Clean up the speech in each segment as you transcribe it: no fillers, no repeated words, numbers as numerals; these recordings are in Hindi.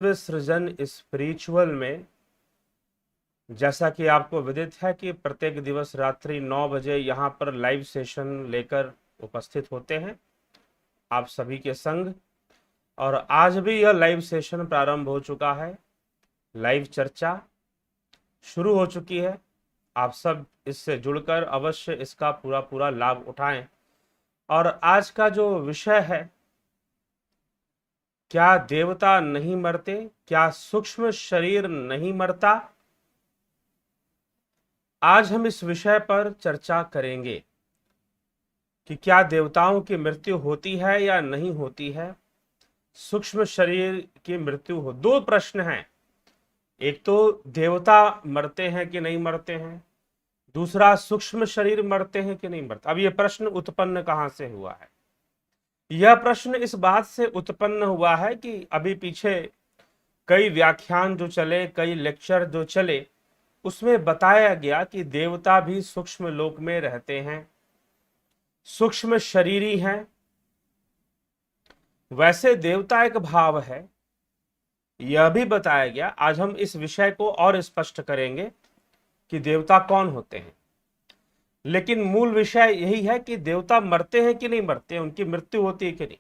सृजन स्पिरिचुअल में जैसा कि आपको विदित है कि प्रत्येक दिवस रात्रि 9 बजे यहाँ पर लाइव सेशन लेकर उपस्थित होते हैं आप सभी के संग। और आज भी यह लाइव सेशन प्रारंभ हो चुका है। लाइव चर्चा शुरू हो चुकी है। आप सब इससे जुड़कर अवश्य इसका पूरा पूरा लाभ उठाएं। और आज का जो विषय है, क्या देवता नहीं मरते, क्या सूक्ष्म शरीर नहीं मरता, आज हम इस विषय पर चर्चा करेंगे कि क्या देवताओं की मृत्यु होती है या नहीं होती है, सूक्ष्म शरीर की मृत्यु हो। दो प्रश्न हैं, एक तो देवता मरते हैं कि नहीं मरते हैं, दूसरा सूक्ष्म शरीर मरते हैं कि नहीं मरते। अब यह प्रश्न उत्पन्न कहां से हुआ है? यह प्रश्न इस बात से उत्पन्न हुआ है कि अभी पीछे कई व्याख्यान जो चले, कई लेक्चर जो चले, उसमें बताया गया कि देवता भी सूक्ष्म लोक में रहते हैं, सूक्ष्म शरीरी हैं। वैसे देवता एक भाव है, यह भी बताया गया। आज हम इस विषय को और स्पष्ट करेंगे कि देवता कौन होते हैं। लेकिन मूल विषय यही है कि देवता मरते हैं कि नहीं मरते, उनकी मृत्यु होती है कि नहीं।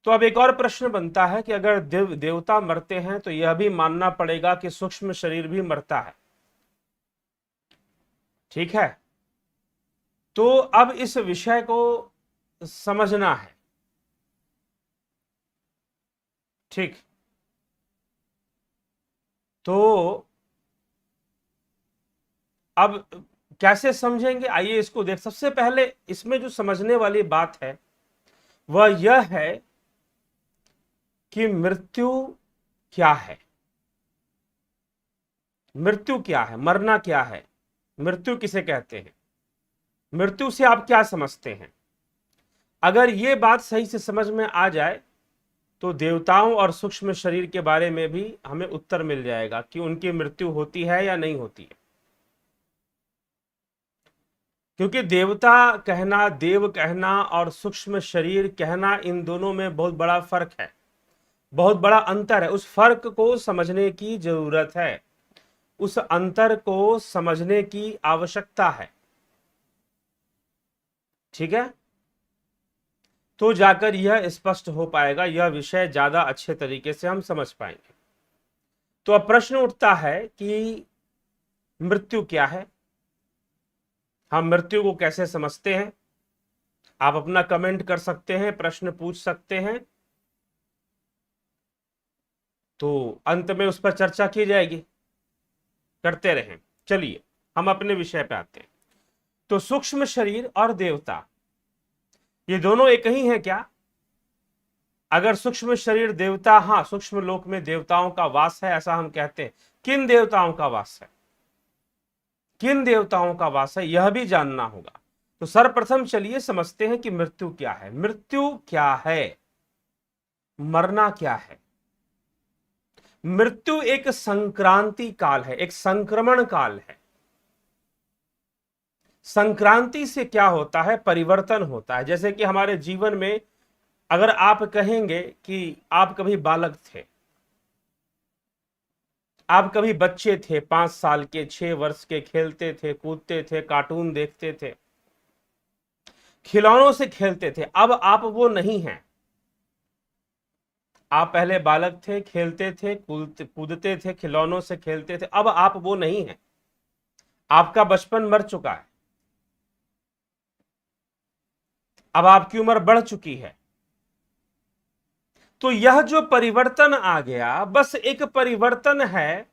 तो अब एक और प्रश्न बनता है कि अगर देवता मरते हैं तो यह भी मानना पड़ेगा कि सूक्ष्म शरीर भी मरता है। ठीक है, तो अब इस विषय को समझना है। ठीक, तो अब कैसे समझेंगे, आइए इसको देख। सबसे पहले इसमें जो समझने वाली बात है वह यह है कि मृत्यु क्या है। मृत्यु क्या है, मरना क्या है, मृत्यु किसे कहते हैं, मृत्यु से आप क्या समझते हैं। अगर ये बात सही से समझ में आ जाए तो देवताओं और सूक्ष्म शरीर के बारे में भी हमें उत्तर मिल जाएगा कि उनकी मृत्यु होती है या नहीं होती है। क्योंकि देवता कहना, देव कहना और सूक्ष्म शरीर कहना, इन दोनों में बहुत बड़ा फर्क है, बहुत बड़ा अंतर है। उस फर्क को समझने की जरूरत है, उस अंतर को समझने की आवश्यकता है। ठीक है, तो जाकर यह स्पष्ट हो पाएगा, यह विषय ज्यादा अच्छे तरीके से हम समझ पाएंगे। तो अब प्रश्न उठता है कि मृत्यु क्या है, हम मृत्यु को कैसे समझते हैं। आप अपना कमेंट कर सकते हैं, प्रश्न पूछ सकते हैं, तो अंत में उस पर चर्चा की जाएगी, करते रहें। चलिए हम अपने विषय पे आते हैं। तो सूक्ष्म शरीर और देवता, ये दोनों एक ही हैं क्या? अगर सूक्ष्म शरीर देवता, हाँ, सूक्ष्म लोक में देवताओं का वास है, ऐसा हम कहते हैं। किन देवताओं का वास है, किन देवताओं का वास है, यह भी जानना होगा। तो सर्वप्रथम चलिए समझते हैं कि मृत्यु क्या है। मृत्यु क्या है, मरना क्या है। मृत्यु एक संक्रांति काल है, एक संक्रमण काल है। संक्रांति से क्या होता है, परिवर्तन होता है। जैसे कि हमारे जीवन में अगर आप कहेंगे कि आप कभी बालक थे, आप कभी बच्चे थे, 5 साल के, 6 वर्ष के, खेलते थे, कूदते थे, कार्टून देखते थे, खिलौनों से खेलते थे। अब आप वो नहीं हैं। आप पहले बालक थे, खेलते थे, कूदते थे, खिलौनों से खेलते थे। अब आप वो नहीं हैं, आपका बचपन मर चुका है, अब आपकी उम्र बढ़ चुकी है। तो यह जो परिवर्तन आ गया, बस एक परिवर्तन है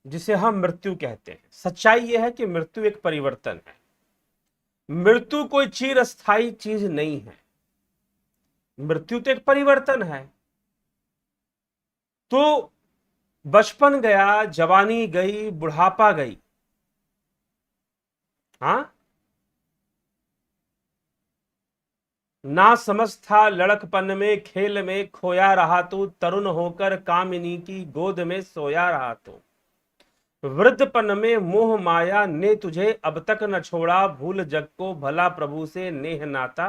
जिसे हम मृत्यु कहते हैं। सच्चाई यह है कि मृत्यु एक परिवर्तन है, मृत्यु कोई चिरस्थायी चीज नहीं है। मृत्यु तो एक परिवर्तन है। तो बचपन गया, जवानी गई, बुढ़ापा गई, हाँ, ना समझ था लड़कपन में, खेल में खोया रहा तू, तरुण होकर कामिनी की गोद में सोया रहा तू, वृद्धपन में मोह माया ने तुझे अब तक न छोड़ा, भूल जग को भला प्रभु से नेह नाता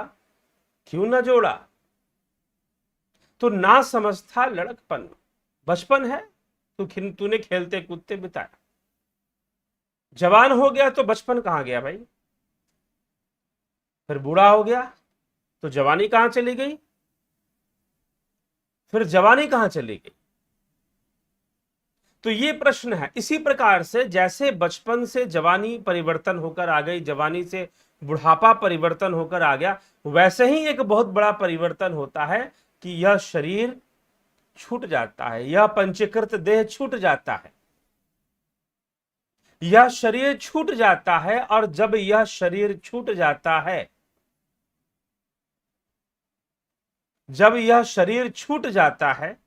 क्यों न जोड़ा। तो ना समझ था लड़कपन, बचपन है, तूने खेलते कूदते बिताया। जवान हो गया तो बचपन कहां गया भाई? फिर बूढ़ा हो गया तो जवानी कहां चली गई? फिर जवानी कहां चली गई? तो ये प्रश्न है। इसी प्रकार से जैसे बचपन से जवानी परिवर्तन होकर आ गई, जवानी से बुढ़ापा परिवर्तन होकर आ गया, वैसे ही एक बहुत बड़ा परिवर्तन होता है कि यह शरीर छूट जाता है, यह पंचीकृत देह छूट जाता है, यह शरीर छूट जाता है। और जब यह शरीर छूट जाता है, जब यह शरीर छूट जाता है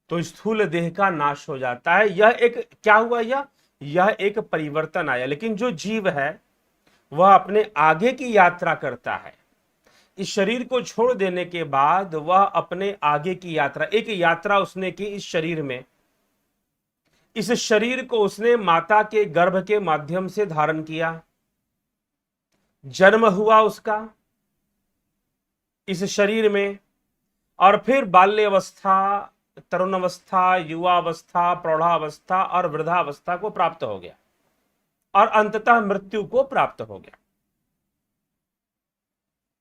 तो स्थूल देह का नाश हो जाता है। यह एक क्या हुआ? यह एक परिवर्तन आया। लेकिन जो जीव है वह अपने आगे की यात्रा करता है। इस शरीर को छोड़ देने के बाद वह अपने आगे की यात्रा, एक यात्रा उसने की इस शरीर में। इस शरीर को उसने माता के गर्भ के माध्यम से धारण किया, जन्म हुआ उसका इस शरीर में, और फिर बाल्यावस्था, तरुणावस्था, युवावस्था, प्रौढ़ावस्था और वृद्धावस्था को प्राप्त हो गया और अंततः मृत्यु को प्राप्त हो गया।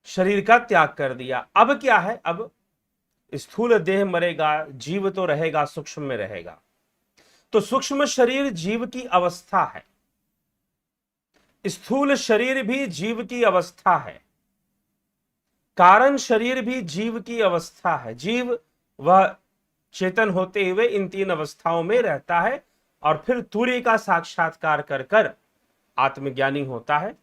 शरीर का त्याग कर दिया। अब क्या है? अब स्थूल देह मरेगा, जीव तो रहेगा, सूक्ष्म में रहेगा। तो सूक्ष्म शरीर जीव की अवस्था है, स्थूल शरीर भी जीव की अवस्था है, कारण शरीर भी जीव की अवस्था है। जीव वह चेतन होते हुए इन तीन अवस्थाओं में रहता है और फिर तुर्य का साक्षात्कार कर कर आत्मज्ञानी होता है,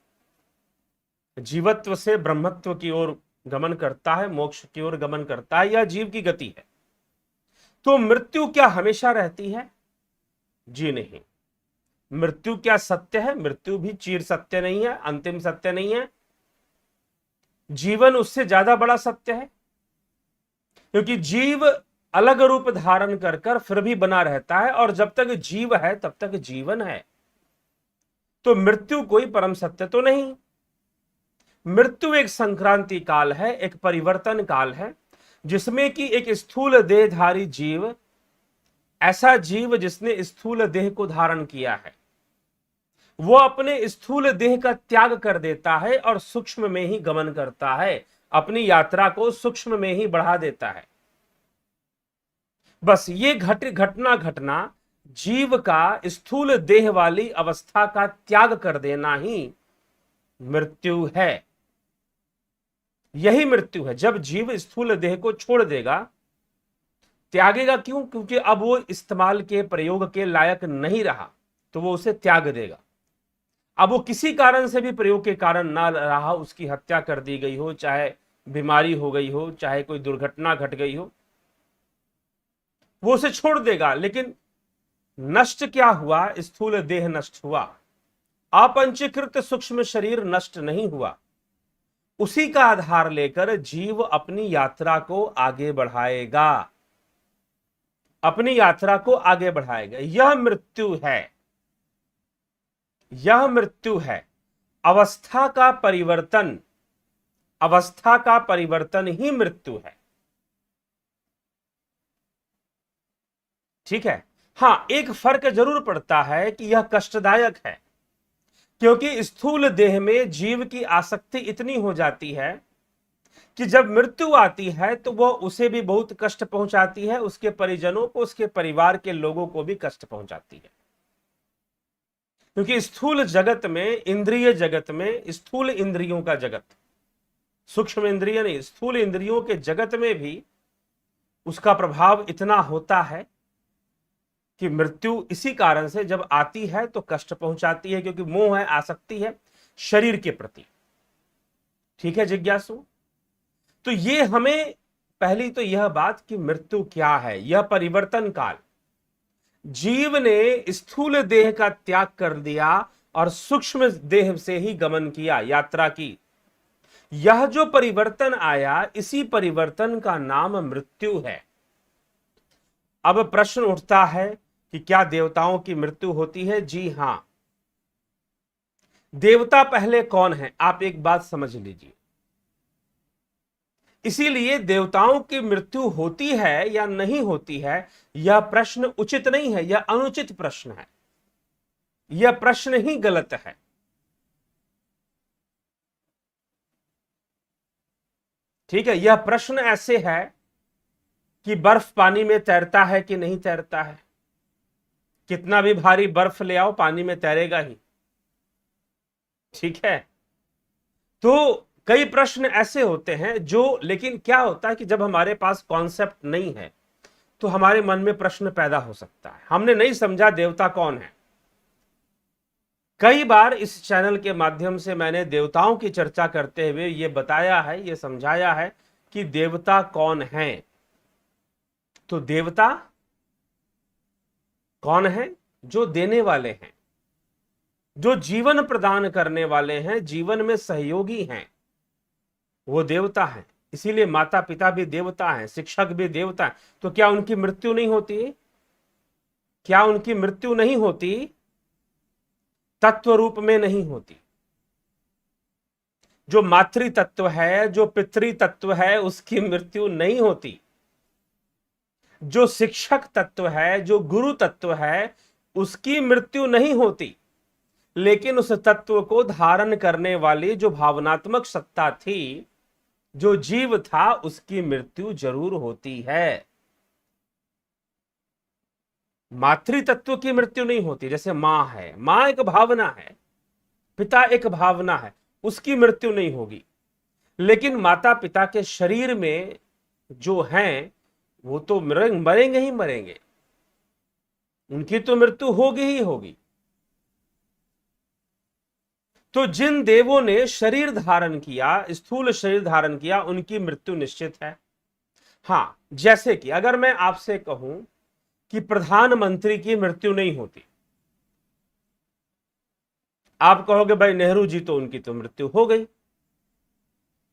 जीवत्व से ब्रह्मत्व की ओर गमन करता है, मोक्ष की ओर गमन करता है। यह जीव की गति है। तो मृत्यु क्या हमेशा रहती है? जी नहीं। मृत्यु क्या सत्य है? मृत्यु भी चिर सत्य नहीं है, अंतिम सत्य नहीं है। जीवन उससे ज्यादा बड़ा सत्य है, क्योंकि जीव अलग रूप धारण कर कर फिर भी बना रहता है, और जब तक जीव है तब तक जीवन है। तो मृत्यु कोई परम सत्य तो नहीं। मृत्यु एक संक्रांति काल है, एक परिवर्तन काल है, जिसमें कि एक स्थूल देहधारी जीव, ऐसा जीव जिसने स्थूल देह को धारण किया है, वो अपने स्थूल देह का त्याग कर देता है और सूक्ष्म में ही गमन करता है, अपनी यात्रा को सूक्ष्म में ही बढ़ा देता है। बस ये घटना जीव का स्थूल देह वाली अवस्था का त्याग कर देना ही मृत्यु है। यही मृत्यु है। जब जीव स्थूल देह को छोड़ देगा, त्यागेगा क्यों? क्योंकि अब वो इस्तेमाल के, प्रयोग के लायक नहीं रहा, तो वो उसे त्याग देगा। अब वो किसी कारण से भी प्रयोग के कारण ना रहा, उसकी हत्या कर दी गई हो, चाहे बीमारी हो गई हो, चाहे कोई दुर्घटना घट गई हो, वो उसे छोड़ देगा। लेकिन नष्ट क्या हुआ? स्थूल देह नष्ट हुआ, अपंचीकृत सूक्ष्म शरीर नष्ट नहीं हुआ। उसी का आधार लेकर जीव अपनी यात्रा को आगे बढ़ाएगा, अपनी यात्रा को आगे बढ़ाएगा। यह मृत्यु है, यह मृत्यु है। अवस्था का परिवर्तन, अवस्था का परिवर्तन ही मृत्यु है। ठीक है। हां, एक फर्क जरूर पड़ता है कि यह कष्टदायक है, क्योंकि स्थूल देह में जीव की आसक्ति इतनी हो जाती है कि जब मृत्यु आती है तो वह उसे भी बहुत कष्ट पहुंचाती है, उसके परिजनों को, उसके परिवार के लोगों को भी कष्ट पहुंचाती है। क्योंकि स्थूल जगत में, इंद्रिय जगत में, स्थूल इंद्रियों का जगत, सूक्ष्म इंद्रिय नहीं, स्थूल इंद्रियों के जगत में भी उसका प्रभाव इतना होता है कि मृत्यु इसी कारण से जब आती है तो कष्ट पहुंचाती है, क्योंकि मोह है, आसक्ति है शरीर के प्रति। ठीक है जिज्ञासु? तो ये हमें पहली तो यह बात कि मृत्यु क्या है, यह परिवर्तन काल। जीव ने स्थूल देह का त्याग कर दिया और सूक्ष्म देह से ही गमन किया, यात्रा की। यह जो परिवर्तन आया, इसी परिवर्तन का नाम मृत्यु है। अब प्रश्न उठता है कि क्या देवताओं की मृत्यु होती है? जी हां। देवता पहले कौन है? आप एक बात समझ लीजिए, इसीलिए देवताओं की मृत्यु होती है या नहीं होती है, यह प्रश्न उचित नहीं है, यह अनुचित प्रश्न है, यह प्रश्न ही गलत है। ठीक है, यह प्रश्न ऐसे है कि बर्फ पानी में तैरता है कि नहीं तैरता है। कितना भी भारी बर्फ ले आओ, पानी में तैरेगा ही। ठीक है, तो कई प्रश्न ऐसे होते हैं जो, लेकिन क्या होता है कि जब हमारे पास कॉन्सेप्ट नहीं है तो हमारे मन में प्रश्न पैदा हो सकता है। हमने नहीं समझा देवता कौन है। कई बार इस चैनल के माध्यम से मैंने देवताओं की चर्चा करते हुए ये बताया है, ये समझाया है कि देवता कौन है। तो देवता कौन है? जो देने वाले हैं, जो जीवन प्रदान करने वाले हैं, जीवन में सहयोगी हैं, वो देवता हैं। इसीलिए माता पिता भी देवता हैं, शिक्षक भी देवता हैं। तो क्या उनकी मृत्यु नहीं होती? क्या उनकी मृत्यु नहीं होती? तत्व रूप में नहीं होती। जो मातृ तत्व है, जो पितृ तत्व है, उसकी मृत्यु नहीं होती। जो शिक्षक तत्व है, जो गुरु तत्व है, उसकी मृत्यु नहीं होती। लेकिन उस तत्व को धारण करने वाली जो भावनात्मक सत्ता थी, जो जीव था, उसकी मृत्यु जरूर होती है। मातृ तत्व की मृत्यु नहीं होती। जैसे मां है, मां एक भावना है, पिता एक भावना है, उसकी मृत्यु नहीं होगी। लेकिन माता पिता के शरीर में जो हैं वो तो मरेंगे ही मरेंगे, उनकी तो मृत्यु होगी ही होगी। तो जिन देवों ने शरीर धारण किया, स्थूल शरीर धारण किया, उनकी मृत्यु निश्चित है। हां, जैसे कि अगर मैं आपसे कहूं कि प्रधानमंत्री की मृत्यु नहीं होती, आप कहोगे भाई नेहरू जी तो उनकी तो मृत्यु हो गई,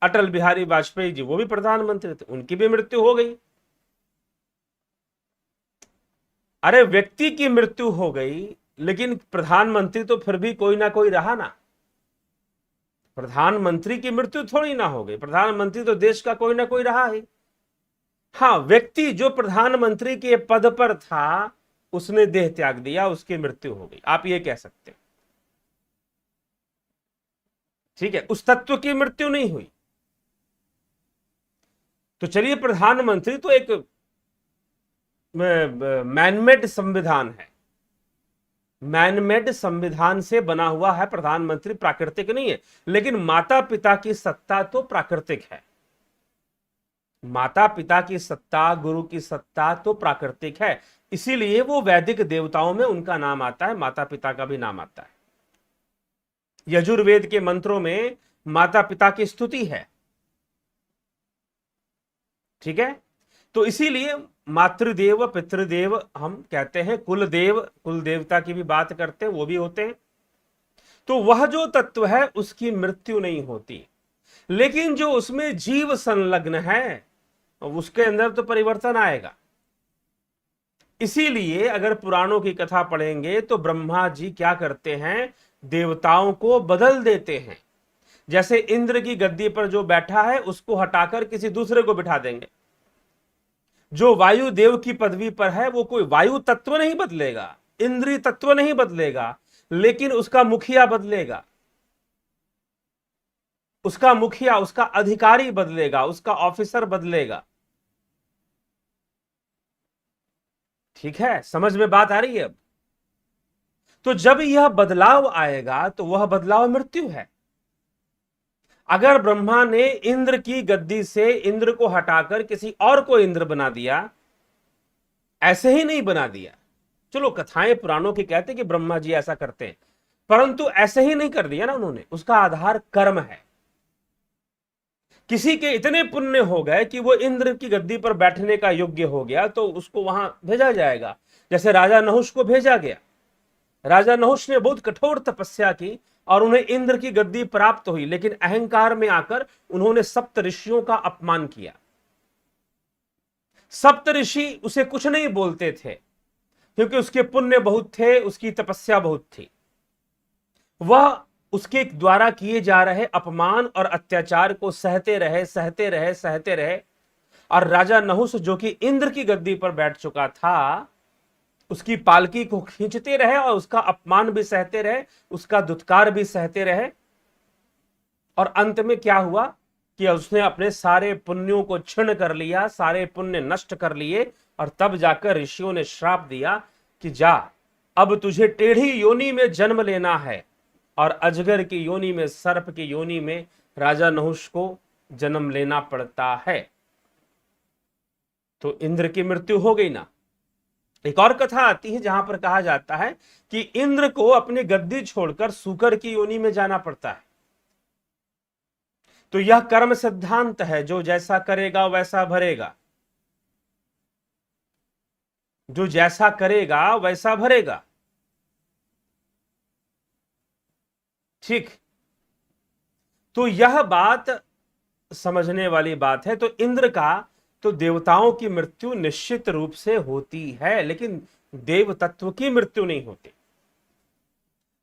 अटल बिहारी वाजपेयी जी वो भी प्रधानमंत्री थे, उनकी भी मृत्यु हो गई। अरे व्यक्ति की मृत्यु हो गई, लेकिन प्रधानमंत्री तो फिर भी कोई ना कोई रहा ना। प्रधानमंत्री की मृत्यु थोड़ी ना हो गई, प्रधानमंत्री तो देश का कोई ना कोई रहा है। हाँ, व्यक्ति जो प्रधानमंत्री के पद पर था उसने देह त्याग दिया, उसकी मृत्यु हो गई, आप ये कह सकते हैं। ठीक है, उस तत्व की मृत्यु नहीं हुई। तो चलिए, प्रधानमंत्री तो एक मैनमेड संविधान है, मैनमेड संविधान से बना हुआ है प्रधानमंत्री, प्राकृतिक नहीं है। लेकिन माता पिता की सत्ता तो प्राकृतिक है, माता पिता की सत्ता, गुरु की सत्ता तो प्राकृतिक है। इसीलिए वो वैदिक देवताओं में उनका नाम आता है, माता पिता का भी नाम आता है। यजुर्वेद के मंत्रों में माता पिता की स्तुति है। ठीक है, तो इसीलिए मातृदेव पितृदेव हम कहते हैं, कुल देव, कुल देवता की भी बात करते हैं, वो भी होते हैं। तो वह जो तत्व है उसकी मृत्यु नहीं होती, लेकिन जो उसमें जीव संलग्न है उसके अंदर तो परिवर्तन आएगा। इसीलिए अगर पुराणों की कथा पढ़ेंगे तो ब्रह्मा जी क्या करते हैं, देवताओं को बदल देते हैं। जैसे इंद्र की गद्दी पर जो बैठा है उसको हटाकर किसी दूसरे को बिठा देंगे। जो वायु देव की पदवी पर है वो कोई वायु तत्व नहीं बदलेगा, इंद्रिय तत्व नहीं बदलेगा, लेकिन उसका मुखिया बदलेगा, उसका मुखिया, उसका अधिकारी बदलेगा, उसका ऑफिसर बदलेगा। ठीक है, समझ में बात आ रही है अब? तो जब यह बदलाव आएगा तो वह बदलाव मृत्यु है। अगर ब्रह्मा ने इंद्र की गद्दी से इंद्र को हटाकर किसी और को इंद्र बना दिया, ऐसे ही नहीं बना दिया, चलो कथाएं पुराणों की कहते कि ब्रह्मा जी ऐसा करते हैं, परंतु ऐसे ही नहीं कर दिया ना उन्होंने। उसका आधार कर्म है। किसी के इतने पुण्य हो गए कि वो इंद्र की गद्दी पर बैठने का योग्य हो गया तो उसको वहां भेजा जाएगा। जैसे राजा नहुष को भेजा गया, राजा नहुष ने बहुत कठोर तपस्या की और उन्हें इंद्र की गद्दी प्राप्त हुई, लेकिन अहंकार में आकर उन्होंने सप्त ऋषियों का अपमान किया। सप्त ऋषि उसे कुछ नहीं बोलते थे क्योंकि उसके पुण्य बहुत थे, उसकी तपस्या बहुत थी। वह उसके द्वारा किए जा रहे अपमान और अत्याचार को सहते रहे सहते रहे सहते रहे, और राजा नहुस जो कि इंद्र की गद्दी पर बैठ चुका था, उसकी पालकी को खींचते रहे और उसका अपमान भी सहते रहे, उसका दुत्कार भी सहते रहे। और अंत में क्या हुआ कि उसने अपने सारे पुण्यों को क्षीण कर लिया, सारे पुण्य नष्ट कर लिए, और तब जाकर ऋषियों ने श्राप दिया कि जा, अब तुझे टेढ़ी योनि में जन्म लेना है, और अजगर की योनि में, सर्प की योनि में राजा नहुष को जन्म लेना पड़ता है। तो इंद्र की मृत्यु हो गई ना। एक और कथा आती है जहां पर कहा जाता है कि इंद्र को अपनी गद्दी छोड़कर सूकर की योनि में जाना पड़ता है। तो यह कर्म सिद्धांत है, जो जैसा करेगा वैसा भरेगा, जो जैसा करेगा वैसा भरेगा। ठीक, तो यह बात समझने वाली बात है। तो इंद्र का, तो देवताओं की मृत्यु निश्चित रूप से होती है, लेकिन देव तत्व की मृत्यु नहीं होती।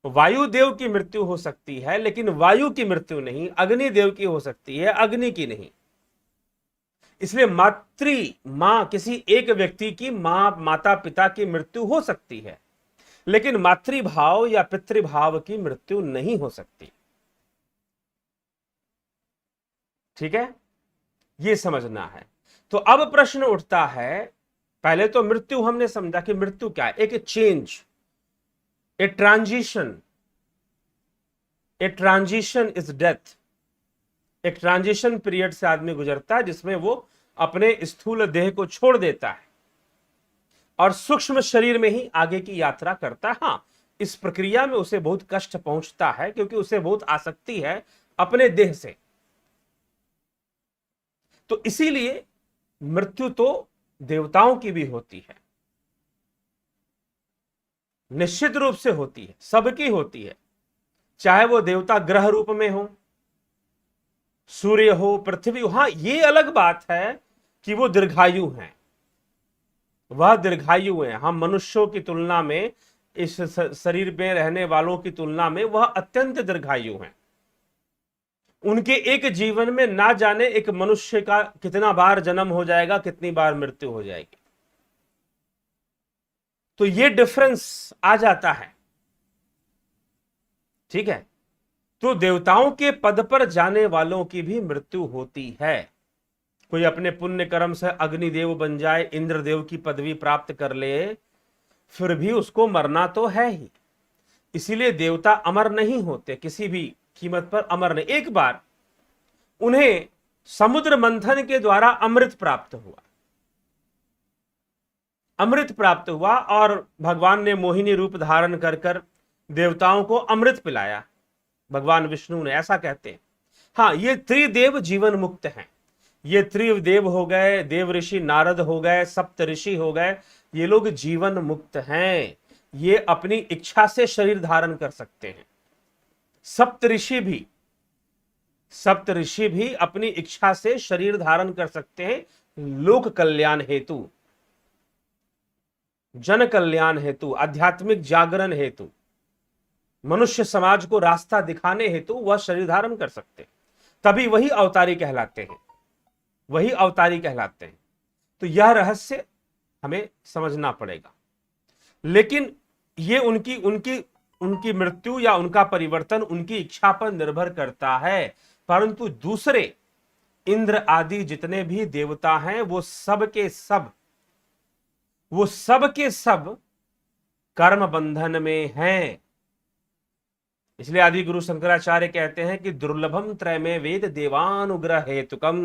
वायुदेव की मृत्यु हो सकती है, लेकिन वायु की मृत्यु नहीं। अग्निदेव की हो सकती है, अग्नि की नहीं। इसलिए मां, किसी एक व्यक्ति की मां, माता पिता की मृत्यु हो सकती है, लेकिन मातृभाव या पितृभाव की मृत्यु नहीं हो सकती। ठीक है, यह समझना है। तो अब प्रश्न उठता है, पहले तो मृत्यु हमने समझा कि मृत्यु क्या है, एक change, a transition. A transition is death. एक ट्रांजिशन पीरियड से आदमी गुजरता है जिसमें वो अपने स्थूल देह को छोड़ देता है और सूक्ष्म शरीर में ही आगे की यात्रा करता है। हां, इस प्रक्रिया में उसे बहुत कष्ट पहुंचता है, क्योंकि उसे बहुत आसक्ति है अपने देह से। तो इसीलिए मृत्यु तो देवताओं की भी होती है, निश्चित रूप से होती है, सबकी होती है, चाहे वो देवता ग्रह रूप में हो, सूर्य हो, पृथ्वी हो। हां, ये अलग बात है कि वो दीर्घायु हैं, वह दीर्घायु हैं। हम मनुष्यों की तुलना में, इस शरीर में रहने वालों की तुलना में वह अत्यंत दीर्घायु हैं। उनके एक जीवन में ना जाने एक मनुष्य का कितना बार जन्म हो जाएगा, कितनी बार मृत्यु हो जाएगी। तो ये डिफरेंस आ जाता है। ठीक है, तो देवताओं के पद पर जाने वालों की भी मृत्यु होती है। कोई अपने पुण्य कर्म से अग्निदेव बन जाए, इंद्रदेव की पदवी प्राप्त कर ले, फिर भी उसको मरना तो है ही। इसीलिए देवता अमर नहीं होते, किसी भी कीमत पर अमर नहीं। एक बार उन्हें समुद्र मंथन के द्वारा अमृत प्राप्त हुआ, अमृत प्राप्त हुआ, और भगवान ने मोहिनी रूप धारण कर देवताओं को अमृत पिलाया, भगवान विष्णु ने, ऐसा कहते हैं। हाँ, ये त्रिदेव जीवन मुक्त हैं। ये त्रिदेव हो गए, देव ऋषि नारद हो गए, सप्त ऋषि हो गए, ये लोग जीवन मुक्त हैं। ये अपनी इच्छा से शरीर धारण कर सकते हैं। सप्त ऋषि भी अपनी इच्छा से शरीर धारण कर सकते हैं, लोक कल्याण हेतु, जन कल्याण हेतु, आध्यात्मिक जागरण हेतु, मनुष्य समाज को रास्ता दिखाने हेतु वह शरीर धारण कर सकते हैं। तभी वही अवतारी कहलाते हैं, वही अवतारी कहलाते हैं। तो यह रहस्य हमें समझना पड़ेगा। लेकिन ये उनकी मृत्यु या उनका परिवर्तन उनकी इच्छा पर निर्भर करता है। परंतु दूसरे इंद्र आदि जितने भी देवता हैं, वो सब के सब कर्म बंधन में हैं। इसलिए आदि गुरु शंकराचार्य कहते हैं कि दुर्लभम त्रयमे वेद देवानुग्रह हेतुकम,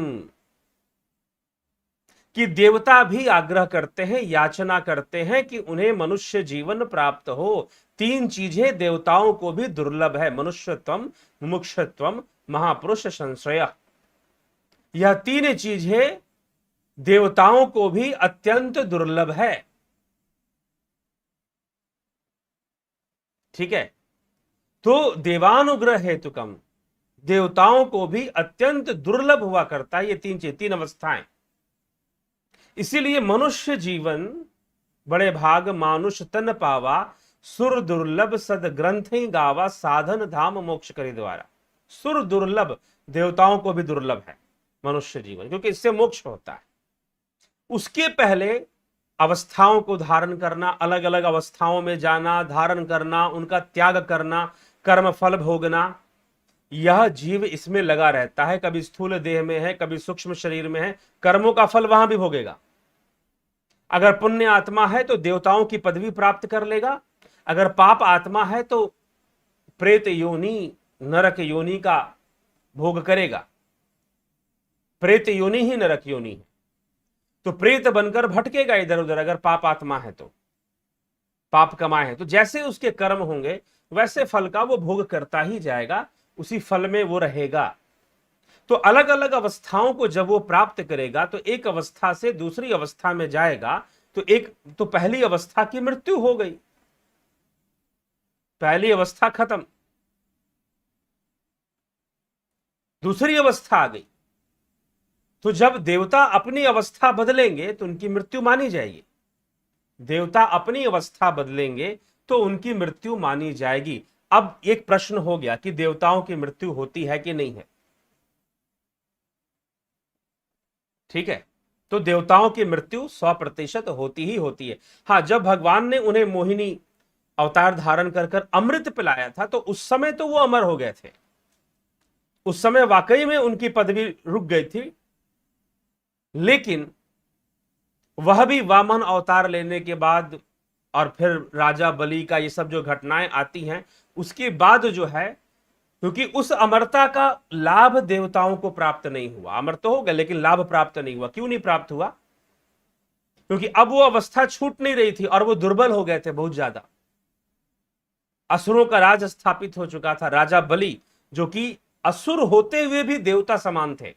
कि देवता भी आग्रह करते हैं, याचना करते हैं कि उन्हें मनुष्य जीवन प्राप्त हो। तीन चीजें देवताओं को भी दुर्लभ है, मनुष्यत्वम, मुमुक्षुत्वम, महापुरुष संश्रय। यह तीन चीजें देवताओं को भी अत्यंत दुर्लभ है। ठीक है, तो देवानुग्रह हेतुकम, देवताओं को भी अत्यंत दुर्लभ हुआ करता है ये तीन अवस्थाएं। इसीलिए मनुष्य जीवन बड़े भाग मानुष तन पावा, सुर दुर्लभ सद ग्रंथि गावा, साधन धाम मोक्ष करी द्वारा। सुर दुर्लभ, देवताओं को भी दुर्लभ है मनुष्य जीवन, क्योंकि इससे मोक्ष होता है। उसके पहले अवस्थाओं को धारण करना, अलग अलग अवस्थाओं में जाना, धारण करना, उनका त्याग करना, कर्म फल भोगना, यह जीव इसमें लगा रहता है। कभी स्थूल देह में है, कभी सूक्ष्म शरीर में है, कर्मों का फल वहां भी भोगेगा। अगर पुण्य आत्मा है तो देवताओं की पदवी प्राप्त कर लेगा, अगर पाप आत्मा है तो प्रेत योनि, नरक योनि का भोग करेगा। प्रेत योनि ही नरक योनि है, तो प्रेत बनकर भटकेगा इधर उधर, अगर पाप आत्मा है तो, पाप कमाए है तो। जैसे उसके कर्म होंगे वैसे फल का वो भोग करता ही जाएगा, उसी फल में वो रहेगा। तो अलग अलग अवस्थाओं को जब वो प्राप्त करेगा तो एक अवस्था से दूसरी अवस्था में जाएगा, तो पहली अवस्था की मृत्यु हो गई, पहली अवस्था खत्म, दूसरी अवस्था आ गई। तो जब देवता अपनी अवस्था बदलेंगे तो उनकी मृत्यु मानी जाएगी। देवता अपनी अवस्था बदलेंगे तो उनकी मृत्यु मानी जाएगी। अब एक प्रश्न हो गया कि देवताओं की मृत्यु होती है कि नहीं है। ठीक है, तो देवताओं की मृत्यु 100% होती ही होती है। हाँ, जब भगवान ने उन्हें मोहिनी अवतार धारण कर कर अमृत पिलाया था तो उस समय तो वो अमर हो गए थे, उस समय वाकई में उनकी पदवी रुक गई थी। लेकिन वह भी वामन अवतार लेने के बाद और फिर राजा बलि का ये सब जो घटनाएं आती हैं उसके बाद जो है, क्योंकि उस अमरता का लाभ देवताओं को प्राप्त नहीं हुआ। अमर तो हो गए लेकिन लाभ प्राप्त नहीं हुआ। क्यों नहीं प्राप्त हुआ? क्योंकि अब वो अवस्था छूट नहीं रही थी और वो दुर्बल हो गए थे बहुत ज्यादा। असुरों का राज स्थापित हो चुका था। राजा बलि जो कि असुर होते हुए भी देवता समान थे,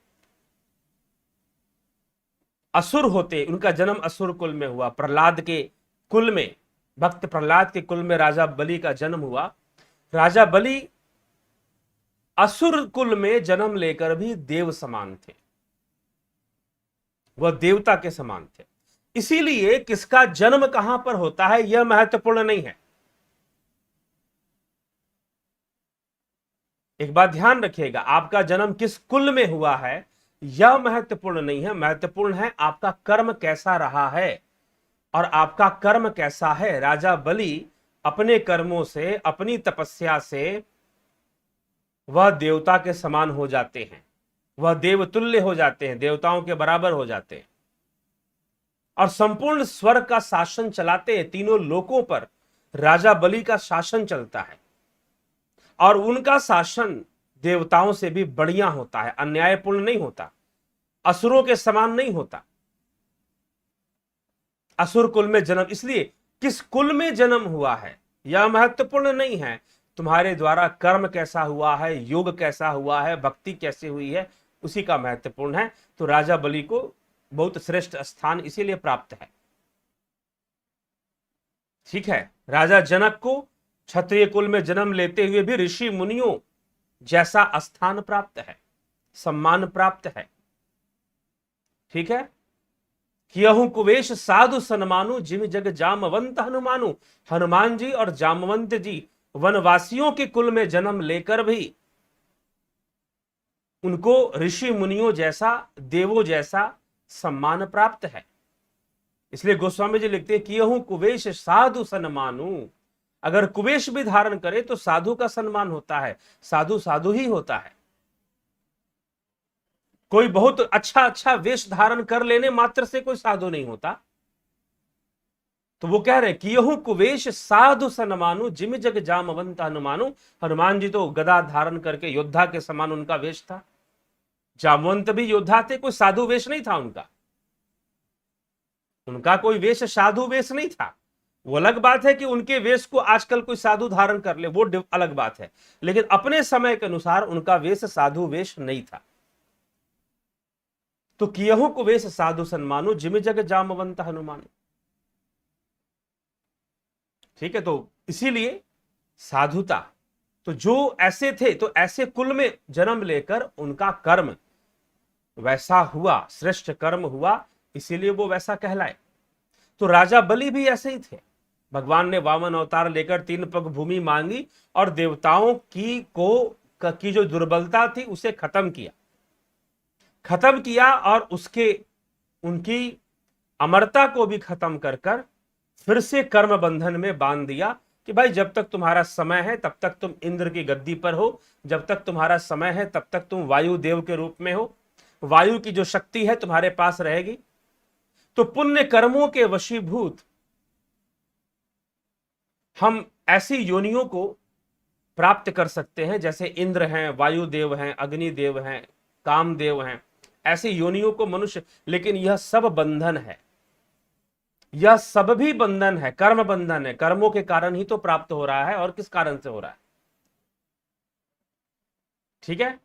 असुर होते, उनका जन्म असुर कुल में हुआ, प्रहलाद के कुल में, भक्त प्रहलाद के कुल में राजा बलि का जन्म हुआ। राजा बलि असुर कुल में जन्म लेकर भी देव समान थे, वह देवता के समान थे। इसीलिए किसका जन्म कहां पर होता है यह महत्वपूर्ण नहीं है। एक बात ध्यान रखिएगा, आपका जन्म किस कुल में हुआ है यह महत्वपूर्ण नहीं है। महत्वपूर्ण है आपका कर्म कैसा रहा है, और आपका कर्म कैसा है। राजा बलि अपने कर्मों से, अपनी तपस्या से वह देवता के समान हो जाते हैं, वह देवतुल्य हो जाते हैं, देवताओं के बराबर हो जाते हैं और संपूर्ण स्वर्ग का शासन चलाते हैं। तीनों लोकों पर राजा बलि का शासन चलता है और उनका शासन देवताओं से भी बढ़िया होता है, अन्यायपूर्ण नहीं होता, असुरों के समान नहीं होता। असुर कुल में जन्म, इसलिए किस कुल में जन्म हुआ है यह महत्वपूर्ण नहीं है। तुम्हारे द्वारा कर्म कैसा हुआ है, योग कैसा हुआ है, भक्ति कैसे हुई है, उसी का महत्वपूर्ण है। तो राजा बलि को बहुत श्रेष्ठ स्थान इसीलिए प्राप्त है। ठीक है, राजा जनक को क्षत्रिय कुल में जन्म लेते हुए भी ऋषि मुनियों जैसा स्थान प्राप्त है, सम्मान प्राप्त है। ठीक है, कियहु कुवेश साधु सन्मानु, जिम जग जामवंत हनुमानु। हनुमान जी और जामवंत जी वनवासियों के कुल में जन्म लेकर भी उनको ऋषि मुनियों जैसा, देवों जैसा सम्मान प्राप्त है। इसलिए गोस्वामी जी लिखते हैं कियहु कुवेश साधु सन्मानु। अगर कुवेश भी धारण करे तो साधु का सम्मान होता है, साधु साधु ही होता है। कोई बहुत अच्छा वेश धारण कर लेने मात्र से कोई साधु नहीं होता। तो वो कह रहे कि यहु कुवेश साधु सन्मानु, जिम जग जामवंत हनुमानु। हनुमान जी तो गदा धारण करके योद्धा के समान उनका वेश था। जामवंत भी योद्धा थे, कोई साधु वेश नहीं था उनका, उनका कोई वेश साधु वेश नहीं था। वो अलग बात है कि उनके वेश को आजकल कोई साधु धारण कर ले, वो अलग बात है, लेकिन अपने समय के अनुसार उनका वेश साधु वेश नहीं था। तो कियहु कुवेश साधु सन्मानु, जिम जग जामवंत हनुमान। ठीक है, तो इसीलिए साधुता, तो जो ऐसे थे तो ऐसे कुल में जन्म लेकर उनका कर्म वैसा हुआ, श्रेष्ठ कर्म हुआ, इसीलिए वो वैसा कहलाए। तो राजा बलि भी ऐसे ही थे, भगवान ने वामन अवतार लेकर 3 पग भूमि मांगी और देवताओं की जो दुर्बलता थी उसे खत्म किया और उनकी अमरता को भी खत्म कर फिर से कर्म बंधन में बांध दिया कि भाई जब तक तुम्हारा समय है तब तक तुम इंद्र की गद्दी पर हो, जब तक तुम्हारा समय है तब तक तुम वायु देव के रूप में हो, वायु की जो शक्ति है तुम्हारे पास रहेगी। तो पुण्य कर्मों के वशीभूत हम ऐसी योनियों को प्राप्त कर सकते हैं जैसे इंद्र हैं, वायुदेव हैं, अग्निदेव हैं, कामदेव हैं, ऐसी योनियों को मनुष्य। लेकिन यह सब बंधन है, यह सब भी बंधन है, कर्म बंधन है। कर्मों के कारण ही तो प्राप्त हो रहा है, और किस कारण से हो रहा है? ठीक है,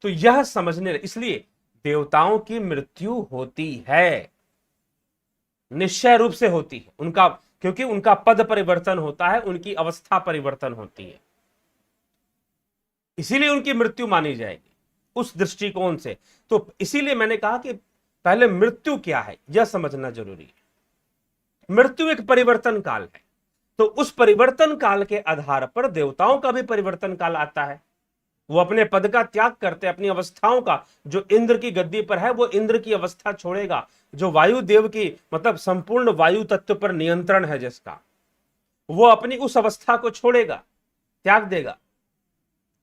तो यह समझने, इसलिए देवताओं की मृत्यु होती है, निश्चय रूप से होती है उनका, क्योंकि उनका पद परिवर्तन होता है, उनकी अवस्था परिवर्तन होती है, इसीलिए उनकी मृत्यु मानी जाएगी उस दृष्टिकोण से। तो इसीलिए मैंने कहा कि पहले मृत्यु क्या है यह समझना जरूरी है। मृत्यु एक परिवर्तन काल है, तो उस परिवर्तन काल के आधार पर देवताओं का भी परिवर्तन काल आता है। वो अपने पद का त्याग करते, अपनी अवस्थाओं का, जो इंद्र की गद्दी पर है वो इंद्र की अवस्था छोड़ेगा, जो वायुदेव की मतलब संपूर्ण वायु तत्व पर नियंत्रण है जिसका, वो अपनी उस अवस्था को छोड़ेगा, त्याग देगा।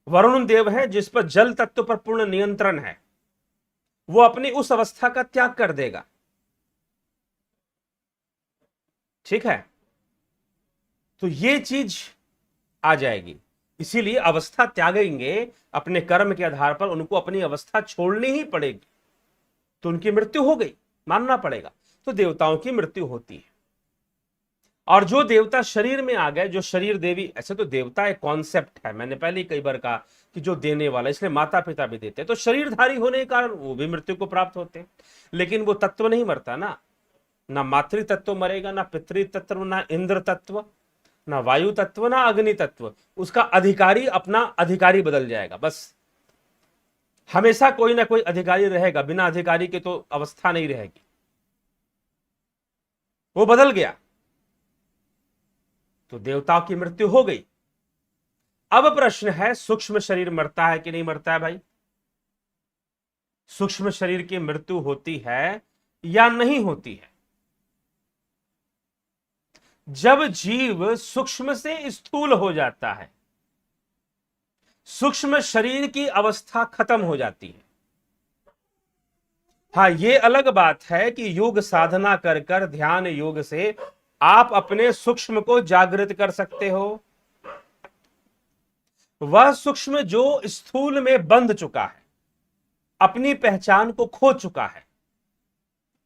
वरुण देव है जिस पर जल तत्व पर पूर्ण नियंत्रण है, वो अपनी उस अवस्था का त्याग कर देगा। ठीक है, तो ये चीज आ जाएगी। इसीलिए अवस्था त्यागेंगे अपने कर्म के आधार पर, उनको अपनी अवस्था छोड़नी ही पड़ेगी, तो उनकी मृत्यु हो गई, मानना पड़ेगा। तो देवताओं की मृत्यु होती है। और जो देवता शरीर में आ गए, जो शरीर देवी, ऐसे तो देवता एक कॉन्सेप्ट है, मैंने पहले ही कई बार कहा कि जो देने वाला, इसलिए माता पिता भी देते हैं, तो शरीरधारी होने के कारण वो भी मृत्यु को प्राप्त होते हैं। लेकिन वो तत्व नहीं मरता ना मातृ तत्व मरेगा, ना पितृ तत्व, ना इंद्र तत्व, ना वायु तत्व, ना अग्नि तत्व। उसका अधिकारी अपना अधिकारी बदल जाएगा, बस हमेशा कोई ना कोई अधिकारी रहेगा, बिना अधिकारी के तो अवस्था नहीं रहेगी, वो बदल गया। तो देवताओं की मृत्यु हो गई। अब प्रश्न है, सूक्ष्म शरीर मरता है कि नहीं मरता है? भाई सूक्ष्म शरीर की मृत्यु होती है या नहीं होती है? जब जीव सूक्ष्म से स्थूल हो जाता है, सूक्ष्म शरीर की अवस्था खत्म हो जाती है। हाँ, यह अलग बात है कि योग साधना कर ध्यान योग से आप अपने सूक्ष्म को जागृत कर सकते हो। वह सूक्ष्म जो स्थूल में बंध चुका है, अपनी पहचान को खो चुका है,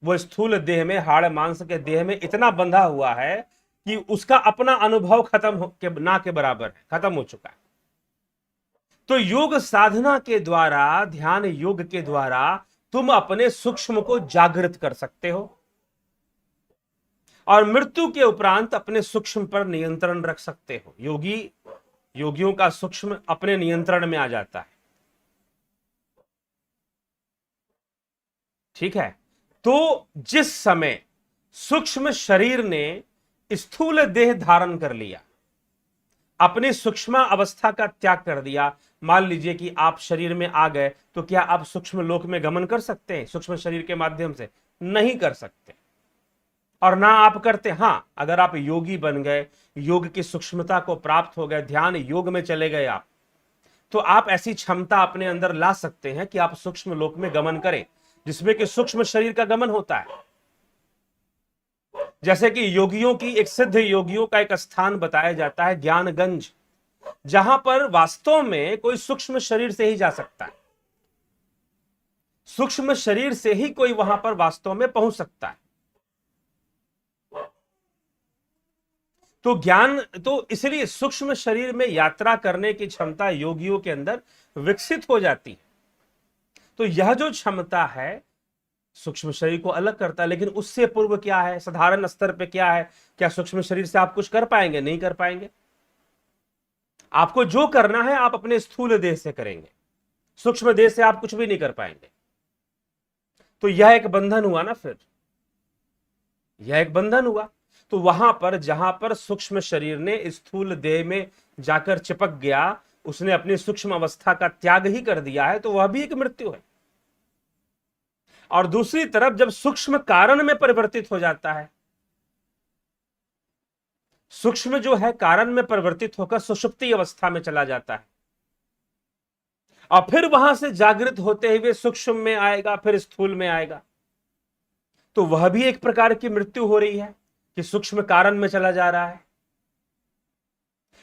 वो स्थूल देह में, हाड़ मांस के देह में इतना बंधा हुआ है कि उसका अपना अनुभव ना के बराबर है, खत्म हो चुका है। तो योग साधना के द्वारा, ध्यान योग के द्वारा तुम अपने सूक्ष्म को जागृत कर सकते हो, और मृत्यु के उपरांत अपने सूक्ष्म पर नियंत्रण रख सकते हो। योगियों का सूक्ष्म अपने नियंत्रण में आ जाता है। ठीक है, तो जिस समय सूक्ष्म शरीर ने स्थूल देह धारण कर लिया, अपनी सूक्ष्म अवस्था का त्याग कर दिया, मान लीजिए कि आप शरीर में आ गए, तो क्या आप सूक्ष्म लोक में गमन कर सकते हैं सूक्ष्म शरीर के माध्यम से? नहीं कर सकते, और ना आप करते। हां, अगर आप योगी बन गए, योग की सूक्ष्मता को प्राप्त हो गए, ध्यान योग में चले गए आप, तो आप ऐसी क्षमता अपने अंदर ला सकते हैं कि आप सूक्ष्म लोक में गमन करें, जिसमें कि सूक्ष्म शरीर का गमन होता है। जैसे कि योगियों की, एक सिद्ध योगियों का एक स्थान बताया जाता है, ज्ञानगंज, जहां पर वास्तव में कोई सूक्ष्म शरीर से ही जा सकता है, सूक्ष्म शरीर से ही कोई वहां पर वास्तव में पहुंच सकता है। तो इसलिए सूक्ष्म शरीर में यात्रा करने की क्षमता योगियों के अंदर विकसित हो जाती है। तो यह जो क्षमता है सूक्ष्म शरीर को अलग करता है। लेकिन उससे पूर्व क्या है, साधारण स्तर पे क्या है? क्या सूक्ष्म शरीर से आप कुछ कर पाएंगे? नहीं कर पाएंगे। आपको जो करना है आप अपने स्थूल देह से करेंगे, सूक्ष्म देह से आप कुछ भी नहीं कर पाएंगे। तो यह एक बंधन हुआ ना, फिर यह एक बंधन हुआ। तो वहां पर जहां पर सूक्ष्म शरीर ने स्थूल देह में जाकर चिपक गया, उसने अपनी सूक्ष्म अवस्था का त्याग ही कर दिया है, तो वह भी एक मृत्यु है। और दूसरी तरफ जब सूक्ष्म कारण में परिवर्तित हो जाता है, सूक्ष्म जो है कारण में परिवर्तित होकर सुषुप्ति अवस्था में चला जाता है, और फिर वहां से जागृत होते हुए सूक्ष्म में आएगा, फिर स्थूल में आएगा, तो वह भी एक प्रकार की मृत्यु हो रही है कि सूक्ष्म कारण में चला जा रहा है।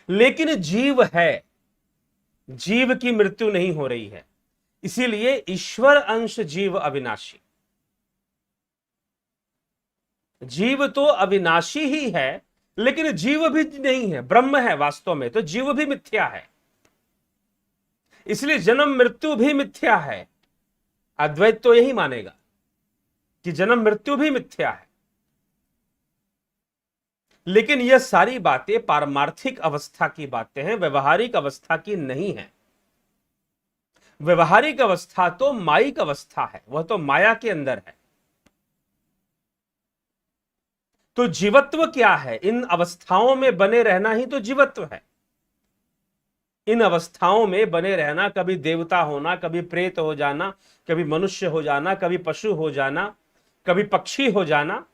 लेकिन जीव है, जीव की मृत्यु नहीं हो रही है, इसीलिए ईश्वर अंश जीव अविनाशी। जीव तो अविनाशी ही है, लेकिन जीव भी नहीं है, ब्रह्म है वास्तव में, तो जीव भी मिथ्या है, इसलिए जन्म मृत्यु भी मिथ्या है। अद्वैत तो यही मानेगा कि जन्म मृत्यु भी मिथ्या है। लेकिन यह सारी बातें पारमार्थिक अवस्था की बातें हैं, व्यवहारिक अवस्था की नहीं है। व्यवहारिक अवस्था तो माइक अवस्था है, वह तो माया के अंदर है। तो जीवत्व क्या है? इन अवस्थाओं में बने रहना ही तो जीवत्व है। इन अवस्थाओं में बने रहना, कभी देवता होना, कभी प्रेत हो जाना, कभी मनुष्य हो जाना, कभी पशु हो जाना, कभी पक्षी हो जाना,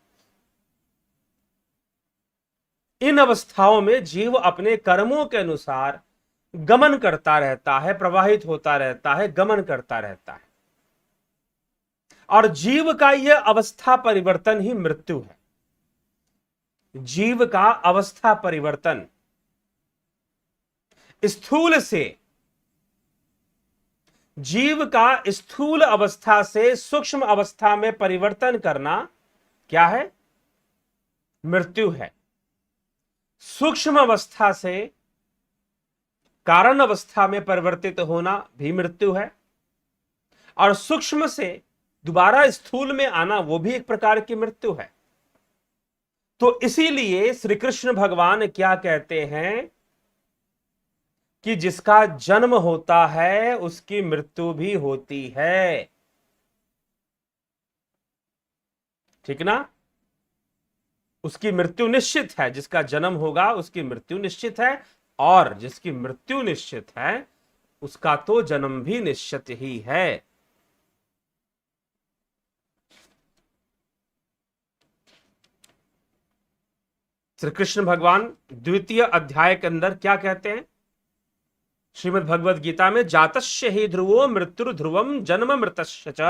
इन अवस्थाओं में जीव अपने कर्मों के अनुसार गमन करता रहता है, प्रवाहित होता रहता है, गमन करता रहता है। और जीव का यह अवस्था परिवर्तन ही मृत्यु है। जीव का अवस्था परिवर्तन, स्थूल से, जीव का स्थूल अवस्था से सूक्ष्म अवस्था में परिवर्तन करना क्या है? मृत्यु है। सूक्ष्म अवस्था से कारण अवस्था में परिवर्तित होना भी मृत्यु है, और सूक्ष्म से दोबारा स्थूल में आना वो भी एक प्रकार की मृत्यु है। तो इसीलिए श्री कृष्ण भगवान क्या कहते हैं कि जिसका जन्म होता है उसकी मृत्यु भी होती है। ठीक ना? उसकी मृत्यु निश्चित है, जिसका जन्म होगा उसकी मृत्यु निश्चित है, और जिसकी मृत्यु निश्चित है उसका तो जन्म भी निश्चित ही है। श्री कृष्ण भगवान द्वितीय अध्याय के अंदर क्या कहते हैं? श्रीमद् भगवद गीता में जातस्य ही ध्रुवो मृत्यु ध्रुवम जन्म मृतस्य च,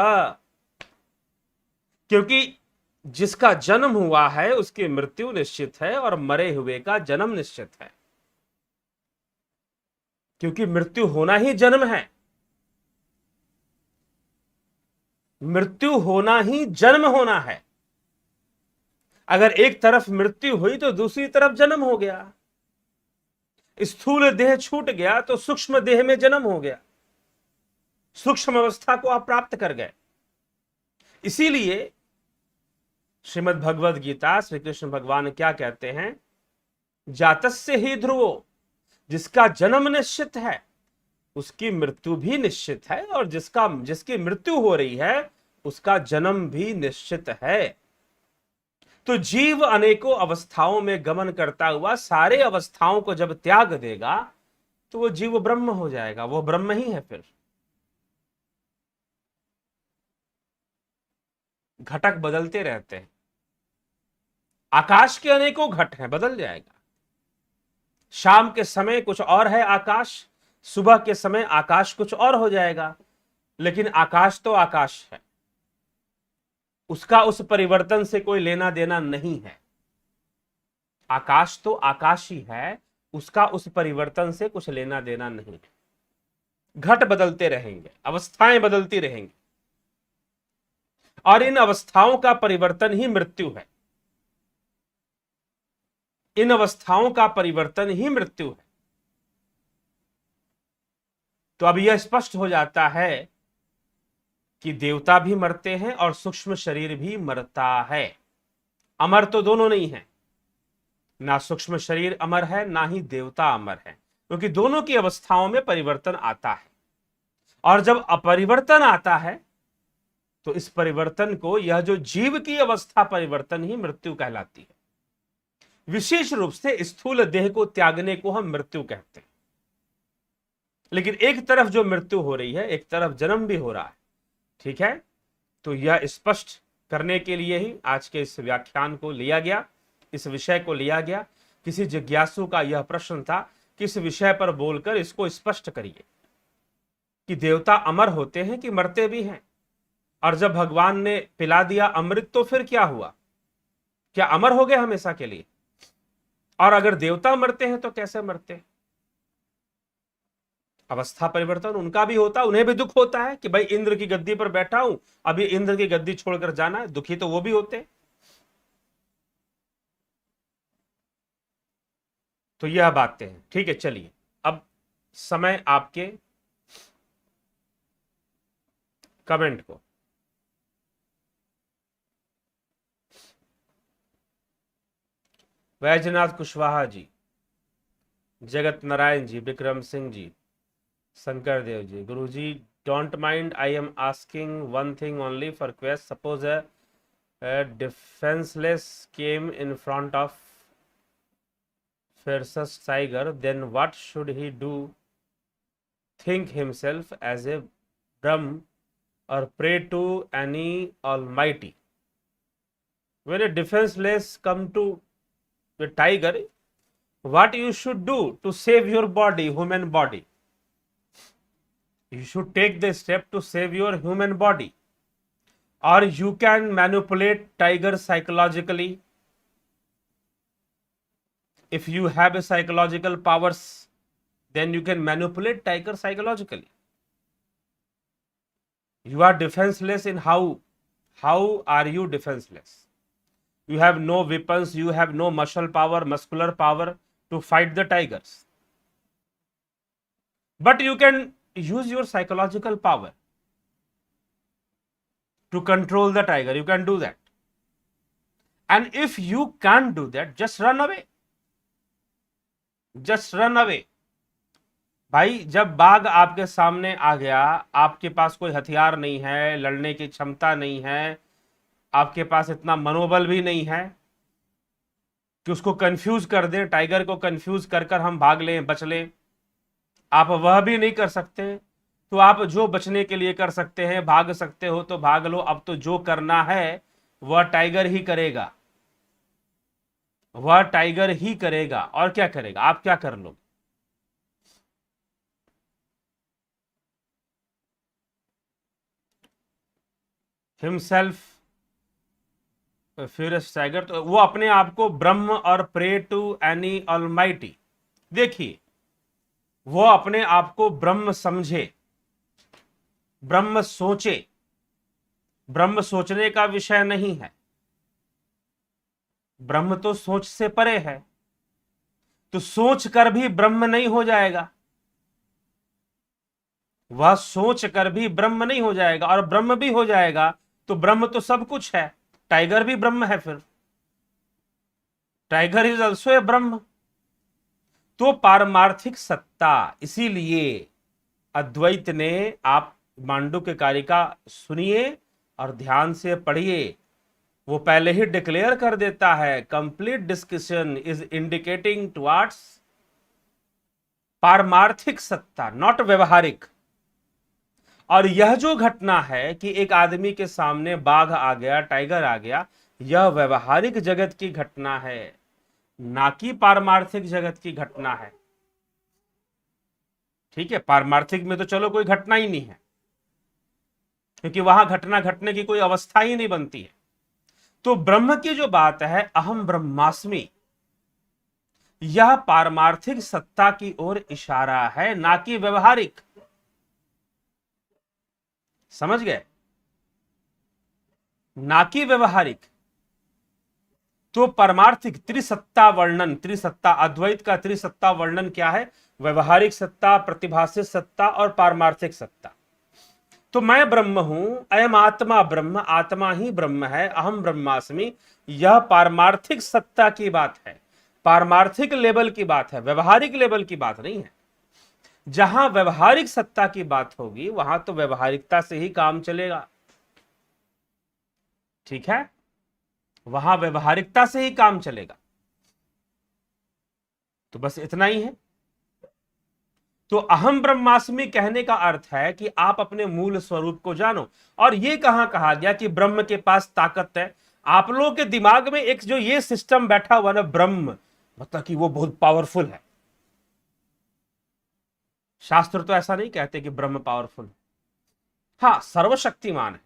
क्योंकि जिसका जन्म हुआ है उसकी मृत्यु निश्चित है, और मरे हुए का जन्म निश्चित है, क्योंकि मृत्यु होना ही जन्म है। मृत्यु होना ही जन्म होना है। अगर एक तरफ मृत्यु हुई तो दूसरी तरफ जन्म हो गया। स्थूल देह छूट गया तो सूक्ष्म देह में जन्म हो गया, सूक्ष्म अवस्था को आप प्राप्त कर गए। इसीलिए श्रीमद् भगवद गीता श्री कृष्ण भगवान क्या कहते हैं? जातस्य ही ध्रुवो, जिसका जन्म निश्चित है उसकी मृत्यु भी निश्चित है, और जिसकी मृत्यु हो रही है उसका जन्म भी निश्चित है। तो जीव अनेकों अवस्थाओं में गमन करता हुआ सारे अवस्थाओं को जब त्याग देगा तो वो जीव ब्रह्म हो जाएगा, वो ब्रह्म ही है। फिर घटक बदलते रहते हैं, आकाश के अनेकों घट हैं, बदल जाएगा। शाम के समय कुछ और है आकाश, सुबह के समय आकाश कुछ और हो जाएगा, लेकिन आकाश तो आकाश है, उसका उस परिवर्तन से कोई लेना देना नहीं है। आकाश तो आकाश ही है, उसका उस परिवर्तन से कुछ लेना देना नहीं है। घट बदलते रहेंगे, अवस्थाएं बदलती रहेंगी, और इन अवस्थाओं का परिवर्तन ही मृत्यु है। इन अवस्थाओं का परिवर्तन ही मृत्यु है। तो अब यह स्पष्ट हो जाता है कि देवता भी मरते हैं और सूक्ष्म शरीर भी मरता है। अमर तो दोनों नहीं है, ना सूक्ष्म शरीर अमर है ना ही देवता अमर है, क्योंकि दोनों की अवस्थाओं में परिवर्तन आता है। और जब अपरिवर्तन आता है तो इस परिवर्तन को, यह जो जीव की अवस्था परिवर्तन ही मृत्यु कहलाती है। विशेष रूप से स्थूल देह को त्यागने को हम मृत्यु कहते हैं। लेकिन एक तरफ जो मृत्यु हो रही है, एक तरफ जन्म भी हो रहा है। ठीक है, तो यह स्पष्ट करने के लिए ही आज के इस व्याख्यान को लिया गया, इस विषय को लिया गया। किसी जिज्ञासु का यह प्रश्न था कि इस विषय पर बोलकर इसको स्पष्ट करिए कि देवता अमर होते हैं कि मरते भी हैं, और जब भगवान ने पिला दिया अमृत तो फिर क्या हुआ? क्या अमर हो गए हमेशा के लिए? और अगर देवता मरते हैं तो कैसे मरते हैं? अवस्था परिवर्तन उनका भी होता, उन्हें भी दुख होता है कि भाई इंद्र की गद्दी पर बैठा हूं, अभी इंद्र की गद्दी छोड़कर जाना है, दुखी तो वो भी होते हैं। तो यह बातें हैं। ठीक है, चलिए अब समय आपके कमेंट को। Vaijnath Kushwaha ji, Jagat Narayan ji, Vikram Singh ji, Shankar Dev ji, Guru ji don't mind, I am asking one thing only for quest, suppose a defenseless came in front of fiercest tiger, then what should he do? Think himself as a Brahm or pray to any almighty? When a defenseless come to the tiger, what you should do to save your body, human body? You should take the step to save your human body. Or you can manipulate tiger psychologically. If you have a psychological powers, then you can manipulate tiger psychologically. You are defenseless in how are you defenseless? You have no weapons, you have no muscular power to fight the tigers. But you can use your psychological power to control the tiger. You can do that. And if you can't do that, just run away. Just run away. भाई जब बाघ आपके सामने आ गया, आपके पास कोई हथियार नहीं है, लड़ने की क्षमता नहीं है, आपके पास इतना मनोबल भी नहीं है कि उसको कंफ्यूज कर दें, टाइगर को कंफ्यूज कर कर हम भाग लें, बच लें, आप वह भी नहीं कर सकते। तो आप जो बचने के लिए कर सकते हैं, भाग सकते हो तो भाग लो। अब तो जो करना है वह टाइगर ही करेगा, वह टाइगर ही करेगा। और क्या करेगा? आप क्या कर लो? हिमसेल्फ फ्यूरियस टाइगर, तो वो अपने आप को ब्रह्म और प्रे टू एनी ऑलमाइटी। देखिए, वो अपने आप को ब्रह्म समझे, ब्रह्म सोचे। ब्रह्म सोचने का विषय नहीं है, ब्रह्म तो सोच से परे है। तो सोच कर भी ब्रह्म नहीं हो जाएगा, वह सोच कर भी ब्रह्म नहीं हो जाएगा। और ब्रह्म भी हो जाएगा तो ब्रह्म तो सब कुछ है, टाइगर भी ब्रह्म है, फिर टाइगर इज ऑल्सो ए ब्रह्म। तो पारमार्थिक सत्ता, इसीलिए अद्वैत ने, आप मांडुक्य कारिका सुनिए और ध्यान से पढ़िए, वो पहले ही डिक्लेयर कर देता है, complete discussion is indicating towards पारमार्थिक सत्ता, नॉट व्यवहारिक। और यह जो घटना है कि एक आदमी के सामने बाघ आ गया, टाइगर आ गया, यह व्यवहारिक जगत की घटना है, ना कि पारमार्थिक जगत की घटना है। ठीक है, पारमार्थिक में तो चलो कोई घटना ही नहीं है, क्योंकि वहां घटना घटने की कोई अवस्था ही नहीं बनती है। तो ब्रह्म की जो बात है, अहम ब्रह्मास्मि, यह पारमार्थिक सत्ता की ओर इशारा है, ना कि व्यवहारिक। समझ गए? ना कि व्यवहारिक। तो पारमार्थिक त्रिसत्ता वर्णन, त्रिसत्ता, अद्वैत का त्रिसत्ता वर्णन क्या है? व्यवहारिक सत्ता, प्रतिभासिक सत्ता और पारमार्थिक सत्ता। तो मैं ब्रह्म हूं, अयम आत्मा ब्रह्म, आत्मा ही ब्रह्म है, अहम ब्रह्मास्मि, यह पारमार्थिक सत्ता की बात है, पारमार्थिक लेवल की बात है, व्यवहारिक लेवल की बात नहीं है। जहां व्यवहारिक सत्ता की बात होगी वहां तो व्यवहारिकता से ही काम चलेगा। ठीक है, वहां व्यवहारिकता से ही काम चलेगा। तो बस इतना ही है। तो अहम ब्रह्मास्मि कहने का अर्थ है कि आप अपने मूल स्वरूप को जानो। और ये कहां कहा गया कि ब्रह्म के पास ताकत है? आप लोगों के दिमाग में एक जो ये सिस्टम बैठा हुआ ना, ब्रह्म मतलब कि वो बहुत पावरफुल है। शास्त्र तो ऐसा नहीं कहते कि ब्रह्म पावरफुल है। हाँ, सर्वशक्तिमान है,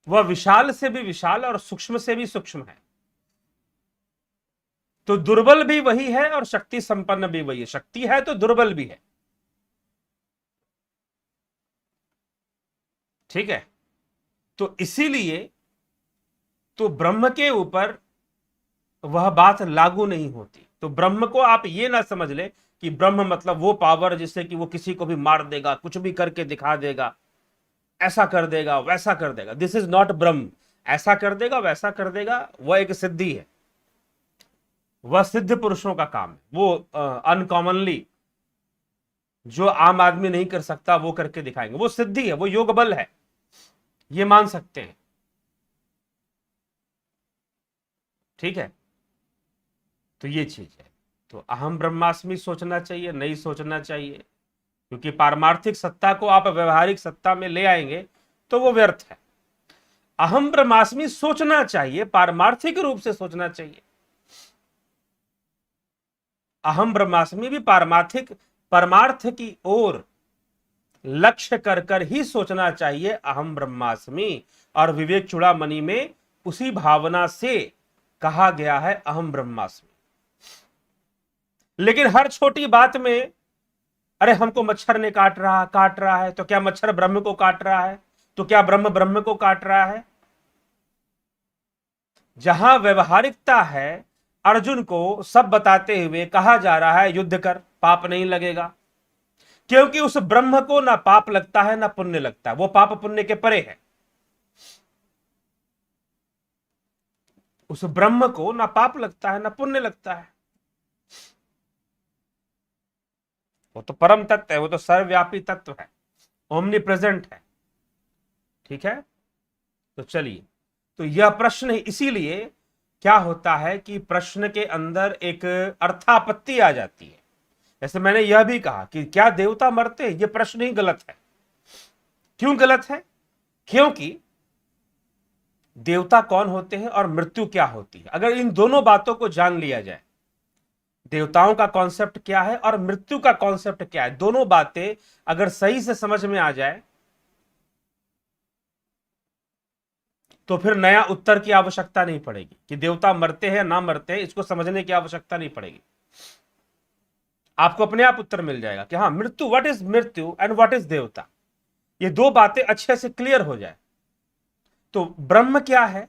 वह विशाल से भी विशाल और सूक्ष्म से भी सूक्ष्म है। तो दुर्बल भी वही है और शक्ति संपन्न भी वही है। शक्ति है तो दुर्बल भी है। ठीक है। तो इसीलिए तो ब्रह्म के ऊपर वह बात लागू नहीं होती। तो ब्रह्म को आप ये ना समझ ले कि ब्रह्म मतलब वो पावर जिससे कि वो किसी को भी मार देगा, कुछ भी करके दिखा देगा, ऐसा कर देगा, वैसा कर देगा। दिस इज नॉट ब्रह्म। ऐसा कर देगा, वैसा कर देगा, वह एक सिद्धि है। वह सिद्ध पुरुषों का काम है। वो अनकॉमनली जो आम आदमी नहीं कर सकता वो करके दिखाएंगे। वो सिद्धि है, वो योग बल है, ये मान सकते हैं। ठीक है। तो ये चीज है। तो अहम ब्रह्मास्मि सोचना चाहिए, नहीं सोचना चाहिए, क्योंकि पारमार्थिक सत्ता को आप व्यवहारिक सत्ता में ले आएंगे तो वो व्यर्थ है। अहम ब्रह्मास्मि सोचना चाहिए, पारमार्थिक रूप से सोचना चाहिए। अहम ब्रह्मास्मि भी पारमार्थिक परमार्थ की ओर लक्ष्य कर कर ही सोचना चाहिए अहम ब्रह्मास्मि। और विवेक चूड़ामणि में उसी भावना से कहा गया है अहम ब्रह्मास्मि। लेकिन हर छोटी बात में, अरे हमको मच्छर ने काट रहा है, तो क्या मच्छर ब्रह्म को काट रहा है? तो क्या ब्रह्म ब्रह्म को काट रहा है? जहां व्यवहारिकता है, अर्जुन को सब बताते हुए कहा जा रहा है युद्ध कर, पाप नहीं लगेगा। क्योंकि उस ब्रह्म को ना पाप लगता है ना पुण्य लगता है, वो पाप पुण्य के परे है। उस ब्रह्म को ना पाप लगता है ना पुण्य लगता है। वो तो परम तत्व है, वो तो सर्वव्यापी तत्व है, ओमनी प्रेजेंट है। ठीक है। तो चलिए, तो यह प्रश्न इसीलिए क्या होता है कि प्रश्न के अंदर एक अर्थापत्ति आ जाती है। जैसे मैंने यह भी कहा कि क्या देवता मरते हैं, यह प्रश्न ही गलत है। क्यों गलत है? क्योंकि देवता कौन होते हैं और मृत्यु क्या होती है। अगर इन दोनों बातों को जान लिया जाए, देवताओं का कॉन्सेप्ट क्या है और मृत्यु का कॉन्सेप्ट क्या है, दोनों बातें अगर सही से समझ में आ जाए तो फिर नया उत्तर की आवश्यकता नहीं पड़ेगी कि देवता मरते हैं ना मरते हैं, इसको समझने की आवश्यकता नहीं पड़ेगी। आपको अपने आप उत्तर मिल जाएगा कि हाँ, मृत्यु, व्हाट इज मृत्यु एंड व्हाट इज देवता। ये दो बातें अच्छे से क्लियर हो जाए तो ब्रह्म क्या है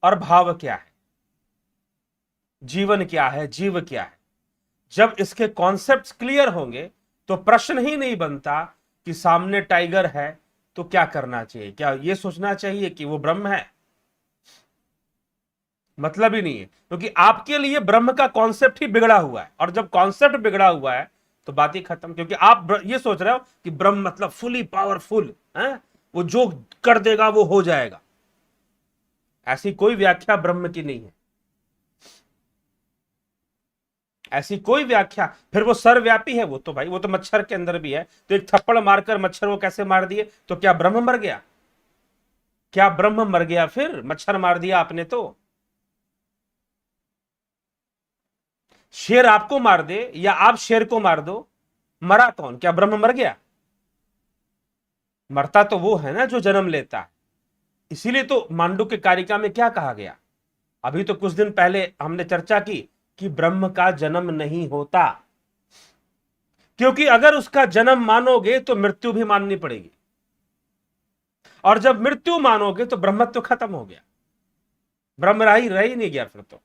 और भाव क्या है, जीवन क्या है, जीव क्या है, जब इसके कॉन्सेप्ट्स क्लियर होंगे तो प्रश्न ही नहीं बनता कि सामने टाइगर है तो क्या करना चाहिए। क्या यह सोचना चाहिए कि वो ब्रह्म है? मतलब ही नहीं है, क्योंकि आपके लिए ब्रह्म का कॉन्सेप्ट ही बिगड़ा हुआ है। और जब कॉन्सेप्ट बिगड़ा हुआ है तो बात ही खत्म। क्योंकि आप ये सोच रहे हो कि ब्रह्म मतलब फुली पावरफुल है, वो जो कर देगा वो हो जाएगा। ऐसी कोई व्याख्या ब्रह्म की नहीं है, ऐसी कोई व्याख्या। फिर वो सर्वव्यापी है, वो तो भाई वो तो मच्छर के अंदर भी है। तो एक थप्पड़ मारकर मच्छर को कैसे मार दिए, तो क्या ब्रह्म मर गया? क्या ब्रह्म मर गया? फिर मच्छर मार दिया आपने तो। शेर आपको मार दे या आप शेर को मार दो, मरा कौन? क्या ब्रह्म मर गया? मरता तो वो है ना जो जन्म लेता है। इसीलिए तो मांडुक्य कारिका में क्या कहा गया, अभी तो कुछ दिन पहले हमने चर्चा की कि ब्रह्म का जन्म नहीं होता। क्योंकि अगर उसका जन्म मानोगे तो मृत्यु भी माननी पड़ेगी, और जब मृत्यु मानोगे तो ब्रह्मत्व खत्म हो गया, ब्रह्म रह ही नहीं गया फिर तो।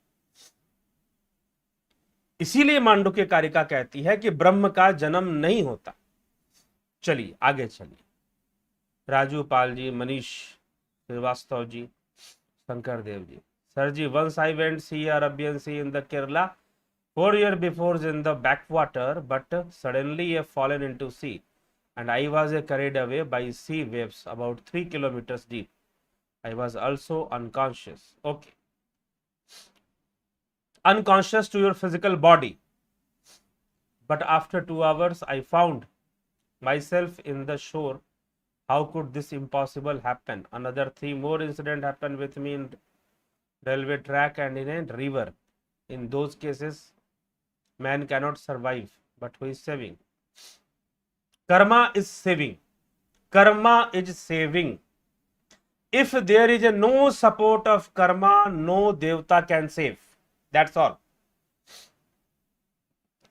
इसीलिए मांडुक्य कारिका कहती है कि ब्रह्म का जन्म नहीं होता। चलिए आगे चलिए। Raju Pal ji, Manish Shrivastava ji, Shankar Dev ji, sir ji, once I went sea Arabian sea in the Kerala 4 years before in the backwater, but suddenly I fallen into sea, and I was carried away by sea waves about 3 kilometers deep. I was also unconscious. Okay. unconscious to your physical body. But after 2 hours, I found myself in the shore. How could this impossible happen? Another 3 more incidents happened with me in railway track and in a river. In those cases, man cannot survive, but who is saving? Karma is saving. Karma is saving. If there is no support of karma, no devta can save. That's all.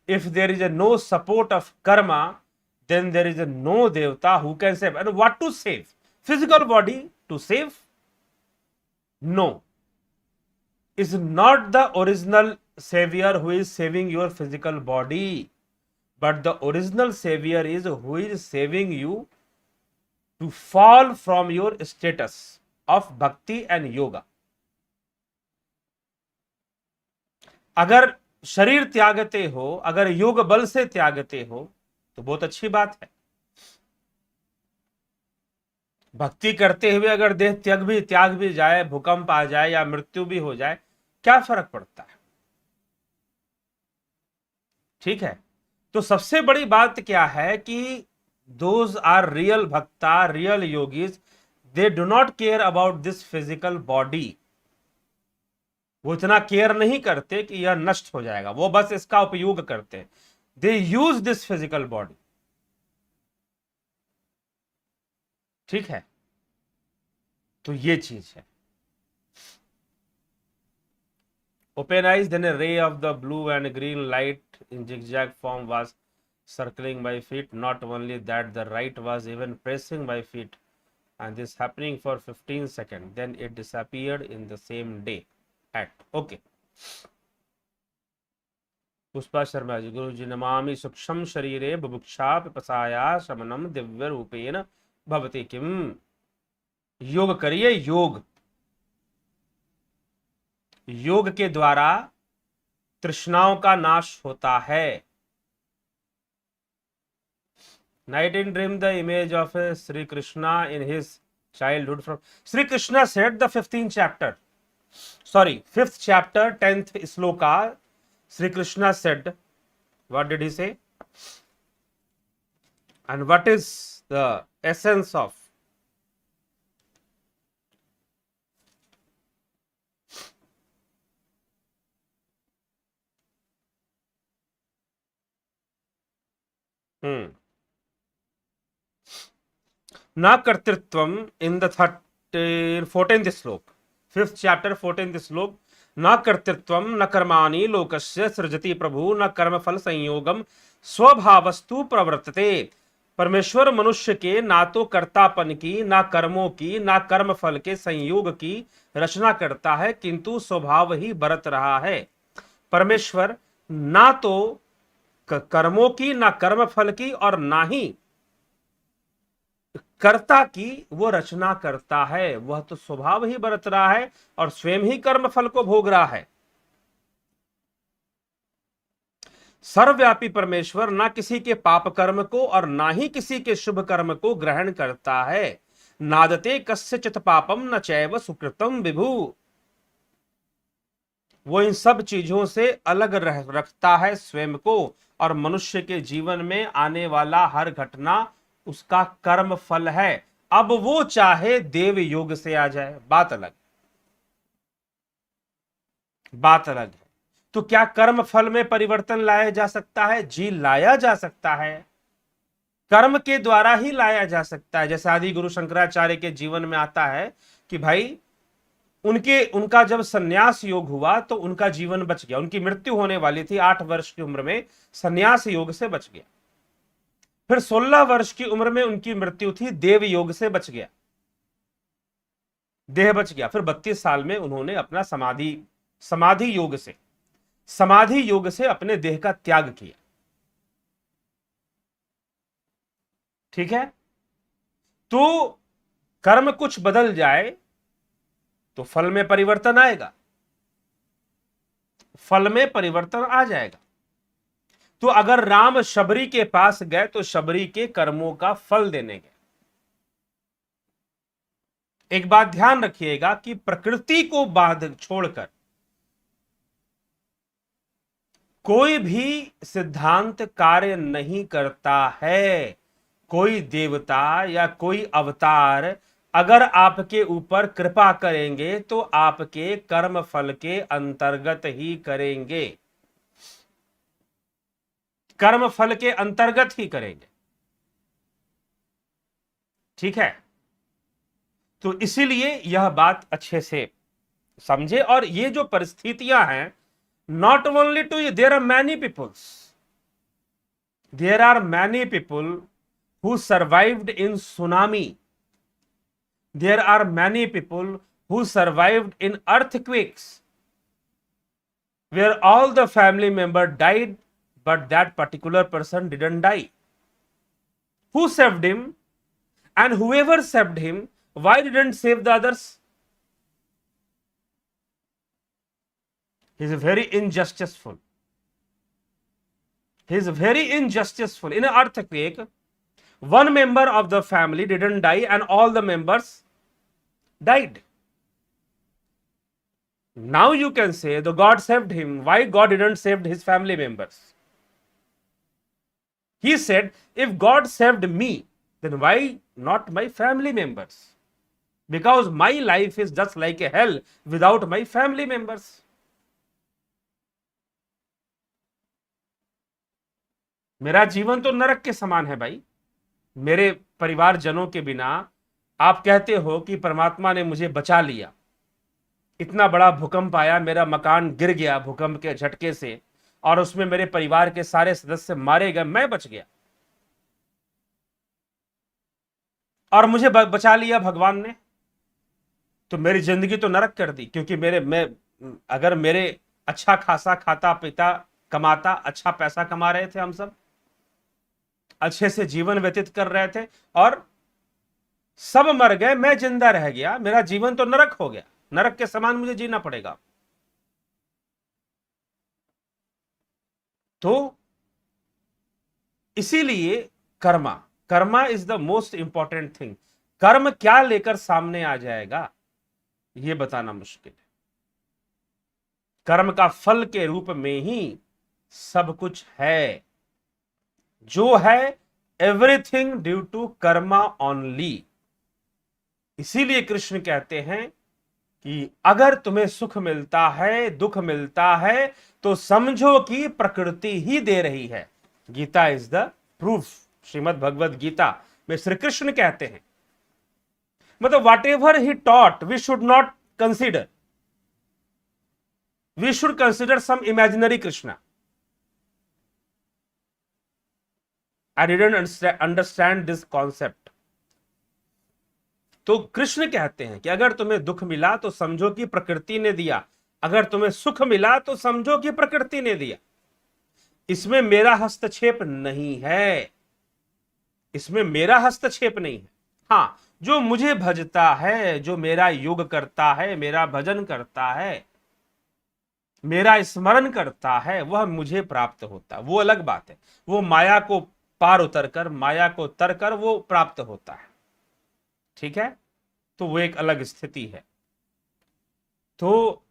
If there is no support of karma, then there is no devta who can save. And what to save? Physical body to save? No. Is not the original savior who is saving your physical body, but the original savior is who is saving you to fall from your status of bhakti and yoga. अगर शरीर त्यागते हो, अगर योग बल से त्यागते हो तो बहुत अच्छी बात है। भक्ति करते हुए अगर देह त्याग भी जाए, भूकंप आ जाए या मृत्यु भी हो जाए, क्या फर्क पड़ता है? ठीक है। तो सबसे बड़ी बात क्या है कि दोज आर रियल भक्ता, real yogis, they do not care about this physical body. वो इतना केयर नहीं करते कि यह नष्ट हो जाएगा, वो बस इसका उपयोग करते हैं। दे यूज दिस फिजिकल बॉडी। ठीक है, तो ये चीज है। Open eyes, then a ray of the blue and green light in zigzag form was circling my feet. Not only that, the light was even pressing my feet, and this happening for 15 seconds. Then it disappeared in the same day act. Okay. Pushpa Sharma ji, Guru जी नमामि सूक्ष्म शरीरे बुभुक्षा पिपासाया शमनम दिव्य रूपेण भवति किम। योग करिए, योग। योग के द्वारा तृष्णाओं का नाश होता है। Night in dream, the image of Sri Krishna in his childhood. From Sri Krishna said the 15th chapter, sorry, 5th chapter, 10th sloka. Sri Krishna said, what did he say? And what is the essence of? न कर्तृत्वम in the 14th श्लोक, 5th chapter 14th श्लोक, न कर्तृत्वम न कर्माणि लोकस्य सृजति प्रभु न कर्मफल संयोगम स्वभावस्तु प्रवर्तते। परमेश्वर मनुष्य के ना तो कर्तापन की, ना कर्मों की, ना कर्मफल के संयोग की रचना करता है, किंतु स्वभाव ही बरत रहा है। परमेश्वर ना तो कर्मों की, ना कर्मफल की, और ना ही कर्ता की वो रचना करता है। वह तो स्वभाव ही बरत रहा है और स्वयं ही कर्म फल को भोग रहा है। सर्वव्यापी परमेश्वर ना किसी के पाप कर्म को और ना ही किसी के शुभ कर्म को ग्रहण करता है। नादते कस्यचित् पापम न चैव सुकृतम विभु। वो इन सब चीजों से अलग रखता है स्वयं को, और मनुष्य के जीवन में आने वाला हर घटना उसका कर्म फल है। अब वो चाहे देव योग से आ जाए, बात अलग, बात अलग है। तो क्या कर्म फल में परिवर्तन लाया जा सकता है? जी, लाया जा सकता है। कर्म के द्वारा ही लाया जा सकता है। जैसे आदि गुरु शंकराचार्य के जीवन में आता है कि भाई उनका जब संन्यास योग हुआ तो उनका जीवन बच गया। उनकी मृत्यु होने वाली थी 8 वर्ष की उम्र में, संन्यास योग से बच गया। फिर 16 वर्ष की उम्र में उनकी मृत्यु थी, देव योग से बच गया, देह बच गया। फिर 32 साल में उन्होंने अपना समाधि योग से अपने देह का त्याग किया। ठीक है, तो कर्म कुछ बदल जाए तो फल में परिवर्तन आएगा, फल में परिवर्तन आ जाएगा। तो अगर राम शबरी के पास गए तो शबरी के कर्मों का फल देने गए। एक बात ध्यान रखिएगा कि प्रकृति को बाध छोड़कर कोई भी सिद्धांत कार्य नहीं करता है। कोई देवता या कोई अवतार अगर आपके ऊपर कृपा करेंगे तो आपके कर्म फल के अंतर्गत ही करेंगे, कर्म फल के अंतर्गत ही करेंगे। ठीक है, तो इसीलिए यह बात अच्छे से समझे। और ये जो परिस्थितियां हैं, not only to you, there are many peoples, there are many people who survived in tsunami, there are many people who survived in earthquakes where all the family member died but that particular person didn't die. Who saved him? And whoever saved him, why didn't save the others? He is very injusticeful. He is very injusticeful. In an earthquake, one member of the family didn't die and all the members died. Now you can say the God saved him. Why God didn't save his family members? He said, if God saved me, then why not my family members? Because my life is just like a hell without my family members. मेरा जीवन तो नरक के समान है भाई, मेरे परिवारजनों के बिना। आप कहते हो कि परमात्मा ने मुझे बचा लिया, इतना बड़ा भूकंप आया, मेरा मकान गिर गया भूकंप के झटके से और उसमें मेरे परिवार के सारे सदस्य मारे गए, मैं बच गया और मुझे बचा लिया भगवान ने, तो मेरी जिंदगी तो नरक कर दी। क्योंकि अगर मेरे अच्छा खासा खाता पीता कमाता, अच्छा पैसा कमा रहे थे, हम सब अच्छे से जीवन व्यतीत कर रहे थे और सब मर गए, मैं जिंदा रह गया, मेरा जीवन तो नरक हो गया, नरक के समान मुझे जीना पड़ेगा। तो इसीलिए Karma is the most important thing. कर्म क्या लेकर सामने आ जाएगा यह बताना मुश्किल है। कर्म का फल के रूप में ही सब कुछ है, जो है everything due to karma only. इसीलिए कृष्ण कहते हैं कि अगर तुम्हें सुख मिलता है, दुख मिलता है, तो समझो कि प्रकृति ही दे रही है। Gita is the proof. Shrimad Bhagavad Gita में श्री कृष्ण कहते हैं, मतलब whatever he taught we should not consider, we should consider some imaginary Krishna. I didn't understand this concept. तो कृष्ण कहते हैं कि अगर तुम्हें दुख मिला तो समझो कि प्रकृति ने दिया, अगर तुम्हें सुख मिला तो समझो कि प्रकृति ने दिया। इसमें मेरा हस्तक्षेप नहीं है, इसमें मेरा हस्तक्षेप नहीं है। हां, जो मुझे भजता है, जो मेरा योग करता है, मेरा भजन करता है, मेरा स्मरण करता है, वह मुझे प्राप्त होता है, वो अलग बात है। वो माया को पार उतरकर, माया को तरकर वो प्राप्त होता है। ठीक है, तो वो एक अलग स्थिति है। तो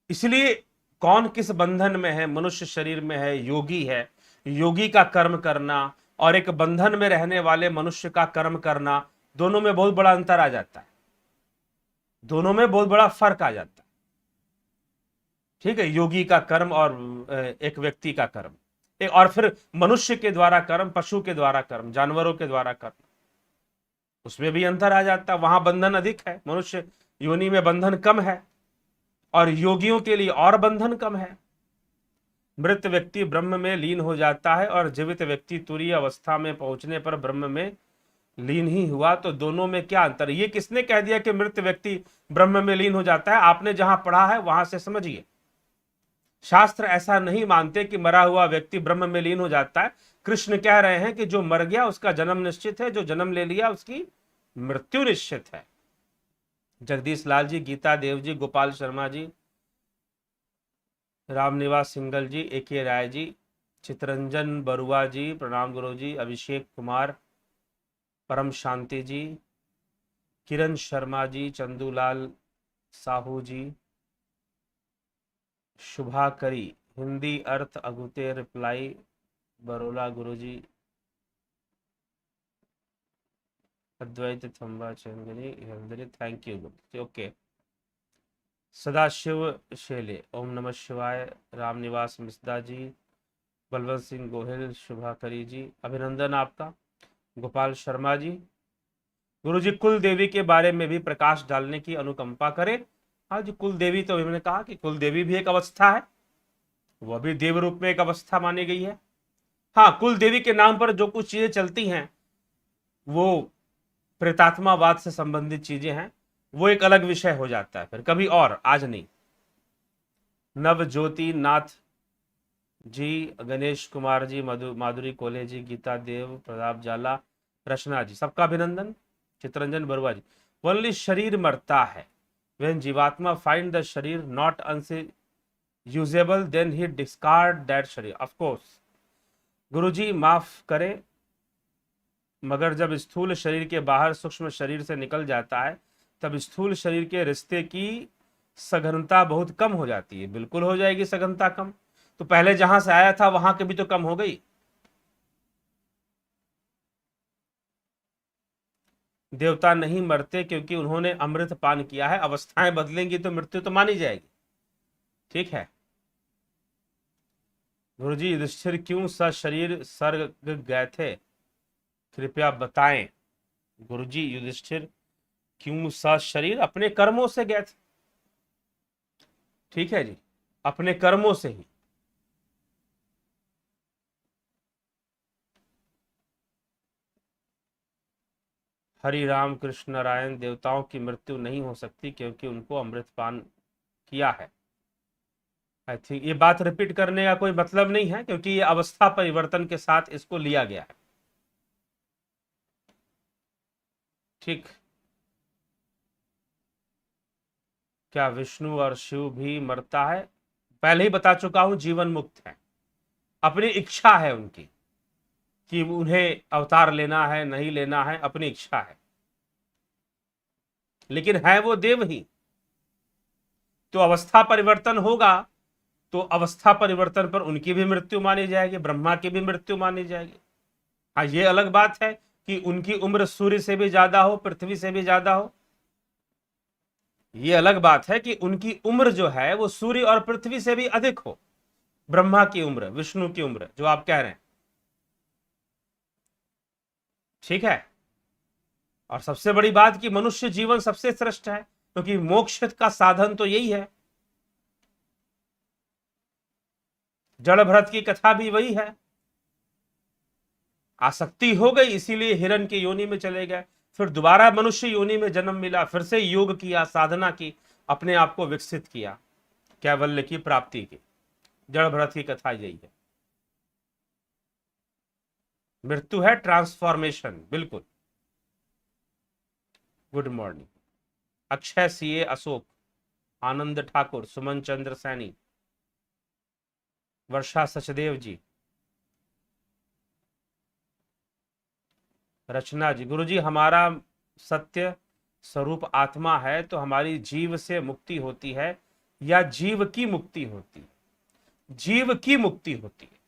इसलिए कौन किस बंधन में है, मनुष्य शरीर में है, योगी है, योगी का कर्म करना और एक बंधन में रहने वाले मनुष्य का कर्म करना, दोनों में बहुत बड़ा अंतर आ जाता है, दोनों में बहुत बड़ा फर्क आ जाता है। ठीक है, योगी का कर्म और एक व्यक्ति का कर्म, और फिर मनुष्य के द्वारा कर्म, पशु के द्वारा कर्म, जानवरों के द्वारा कर्म, उसमें भी अंतर आ जाता है। वहां बंधन अधिक है, मनुष्य योनि में बंधन कम है और योगियों के लिए और बंधन कम है। मृत व्यक्ति ब्रह्म में लीन हो जाता है और जीवित व्यक्ति तुरीय अवस्था में पहुंचने पर ब्रह्म में लीन ही हुआ। तो दोनों में क्या अंतर? ये किसने कह दिया कि मृत व्यक्ति ब्रह्म में लीन हो जाता है? आपने जहां पढ़ा है वहां से समझिए। शास्त्र ऐसा नहीं मानते कि मरा हुआ व्यक्ति ब्रह्म में लीन हो जाता है। कृष्ण कह रहे हैं कि जो मर गया उसका जन्म निश्चित है, जो जन्म ले लिया उसकी मृत्यु निश्चित है। जगदीश लाल जी, गीता देव जी, गोपाल शर्मा जी, रामनिवास सिंगल जी, AK राय जी, चितरंजन बरुआ जी, प्रणाम गुरु जी, अभिषेक कुमार, परम शांति जी, किरण शर्मा जी, चंदूलाल साहू जी, शुभाकरी हिंदी अर्थ अगुते रिप्लाई बरोला गुरुजी अद्वैत थंबा चंदनी थैंक यू ओके। सदाशिव शेले ओम नमः शिवाय रामनिवास मिश्रा जी बलवंत सिंह गोहिल शुभाकरी जी अभिनंदन आपका। गोपाल शर्मा जी गुरुजी कुल देवी के बारे में भी प्रकाश डालने की अनुकंपा करें। हाँ जी कुल देवी तो मैंने कहा कि कुल देवी भी एक अवस्था है, वह भी देव रूप में एक अवस्था मानी गई है। हाँ कुल देवी के नाम पर जो कुछ चीजें चलती हैं वो प्रेतात्मावाद से संबंधित चीजें हैं, वो एक अलग विषय हो जाता है फिर कभी और, आज नहीं। नवज्योति नाथ जी गणेश कुमार जी माधुरी कोले जी गीता देव प्रताप जाला रचना जी सबका अभिनंदन। चित्रंजन बरुआ जी ओनली शरीर मरता है, when जीवात्मा find the शरीर not unusable then he discard that शरीर। of course गुरुजी माफ करें, मगर जब स्थूल शरीर के बाहर सूक्ष्म शरीर से निकल जाता है तब स्थूल शरीर के रिश्ते की सघनता बहुत कम हो जाती है। बिल्कुल हो जाएगी सघनता कम, तो पहले जहां से आया था वहां की भी तो कम हो गई। देवता नहीं मरते क्योंकि उन्होंने अमृत पान किया है, अवस्थाएं बदलेंगी तो मृत्यु तो मानी जाएगी। ठीक है गुरुजी युधिष्ठिर क्यों सशरीर स्वर्ग गए थे, कृपया बताएं। गुरुजी युधिष्ठिर क्यों सशरीर, अपने कर्मों से गए थे। ठीक है जी, अपने कर्मों से ही। हरि राम कृष्ण नारायण देवताओं की मृत्यु नहीं हो सकती क्योंकि उनको अमृतपान किया है। आई थिंक ये बात रिपीट करने का कोई मतलब नहीं है क्योंकि ये अवस्था परिवर्तन के साथ इसको लिया गया है। ठीक, क्या विष्णु और शिव भी मरता है, पहले ही बता चुका हूं जीवन मुक्त है, अपनी इच्छा है उनकी कि उन्हें अवतार लेना है नहीं लेना है, अपनी इच्छा है, लेकिन है वो देव ही। तो अवस्था परिवर्तन होगा तो अवस्था परिवर्तन पर उनकी भी मृत्यु मानी जाएगी, ब्रह्मा की भी मृत्यु मानी जाएगी। हाँ ये अलग बात है कि उनकी उम्र सूर्य से भी ज्यादा हो, पृथ्वी से भी ज्यादा हो। ये अलग बात है कि उनकी उम्र जो है वो सूर्य और पृथ्वी से भी अधिक हो, ब्रह्मा की उम्र विष्णु की उम्र जो आप कह रहे हैं। ठीक है, और सबसे बड़ी बात कि मनुष्य जीवन सबसे श्रेष्ठ है क्योंकि मोक्ष का साधन तो यही है। जड़ भरत की कथा भी वही है, आसक्ति हो गई इसीलिए हिरण की योनि में चले गए, फिर दोबारा मनुष्य योनि में जन्म मिला, फिर से योग किया, साधना की, अपने आप को विकसित किया, कैवल्य की प्राप्ति की। जड़ भरत की कथा यही है। मृत्यु है ट्रांसफॉर्मेशन, बिल्कुल। Good morning Akshay CA Ashok Anand Thakur Suman Chandra Saini Varsha Sachdev ji Rachna ji Guruji हमारा सत्य स्वरूप आत्मा है तो हमारी जीव से मुक्ति होती है या जीव की मुक्ति होती है, जीव की मुक्ति होती है।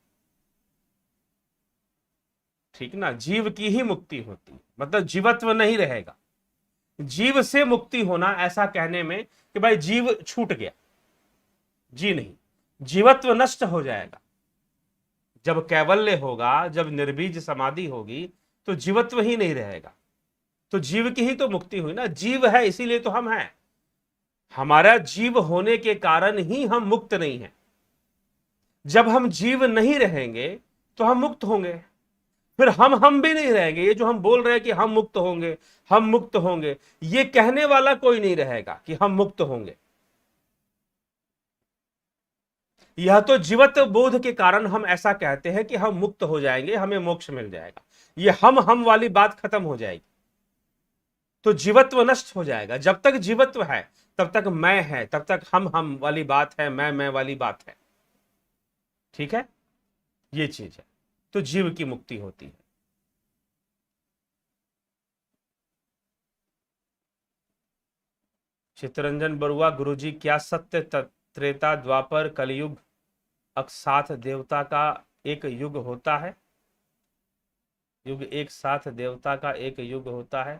ठीक ना, जीव की ही मुक्ति होती है, मतलब जीवत्व नहीं रहेगा। जीव से मुक्ति होना ऐसा कहने में कि भाई जीव छूट गया, जी नहीं, जीवत्व नष्ट हो जाएगा। जब कैवल्य होगा, जब निर्बीज समाधि होगी तो जीवत्व ही नहीं रहेगा। तो जीव की ही तो मुक्ति हुई ना, जीव है इसीलिए तो हम हैं, हमारा जीव होने के कारण ही हम मुक्त नहीं हैं। जब हम जीव नहीं रहेंगे तो हम मुक्त होंगे, फिर हम भी नहीं रहेंगे। ये जो हम बोल रहे हैं कि हम मुक्त होंगे, हम मुक्त होंगे, ये कहने वाला कोई नहीं रहेगा कि हम मुक्त होंगे। यह तो जीवत्व बोध के कारण हम ऐसा कहते हैं कि हम मुक्त हो जाएंगे, हमें मोक्ष मिल जाएगा, ये हम वाली बात खत्म हो जाएगी, तो जीवत्व नष्ट हो जाएगा। जब तक जीवत्व है तब तक मैं है, तब तक हम वाली बात है, मैं वाली बात है। ठीक है, ये चीज है, तो जीव की मुक्ति होती है। चित्रंजन बरुआ गुरुजी क्या सत्य त्रेता द्वापर कलयुग साथ देवता का एक युग होता है, युग एक साथ देवता का एक युग होता है,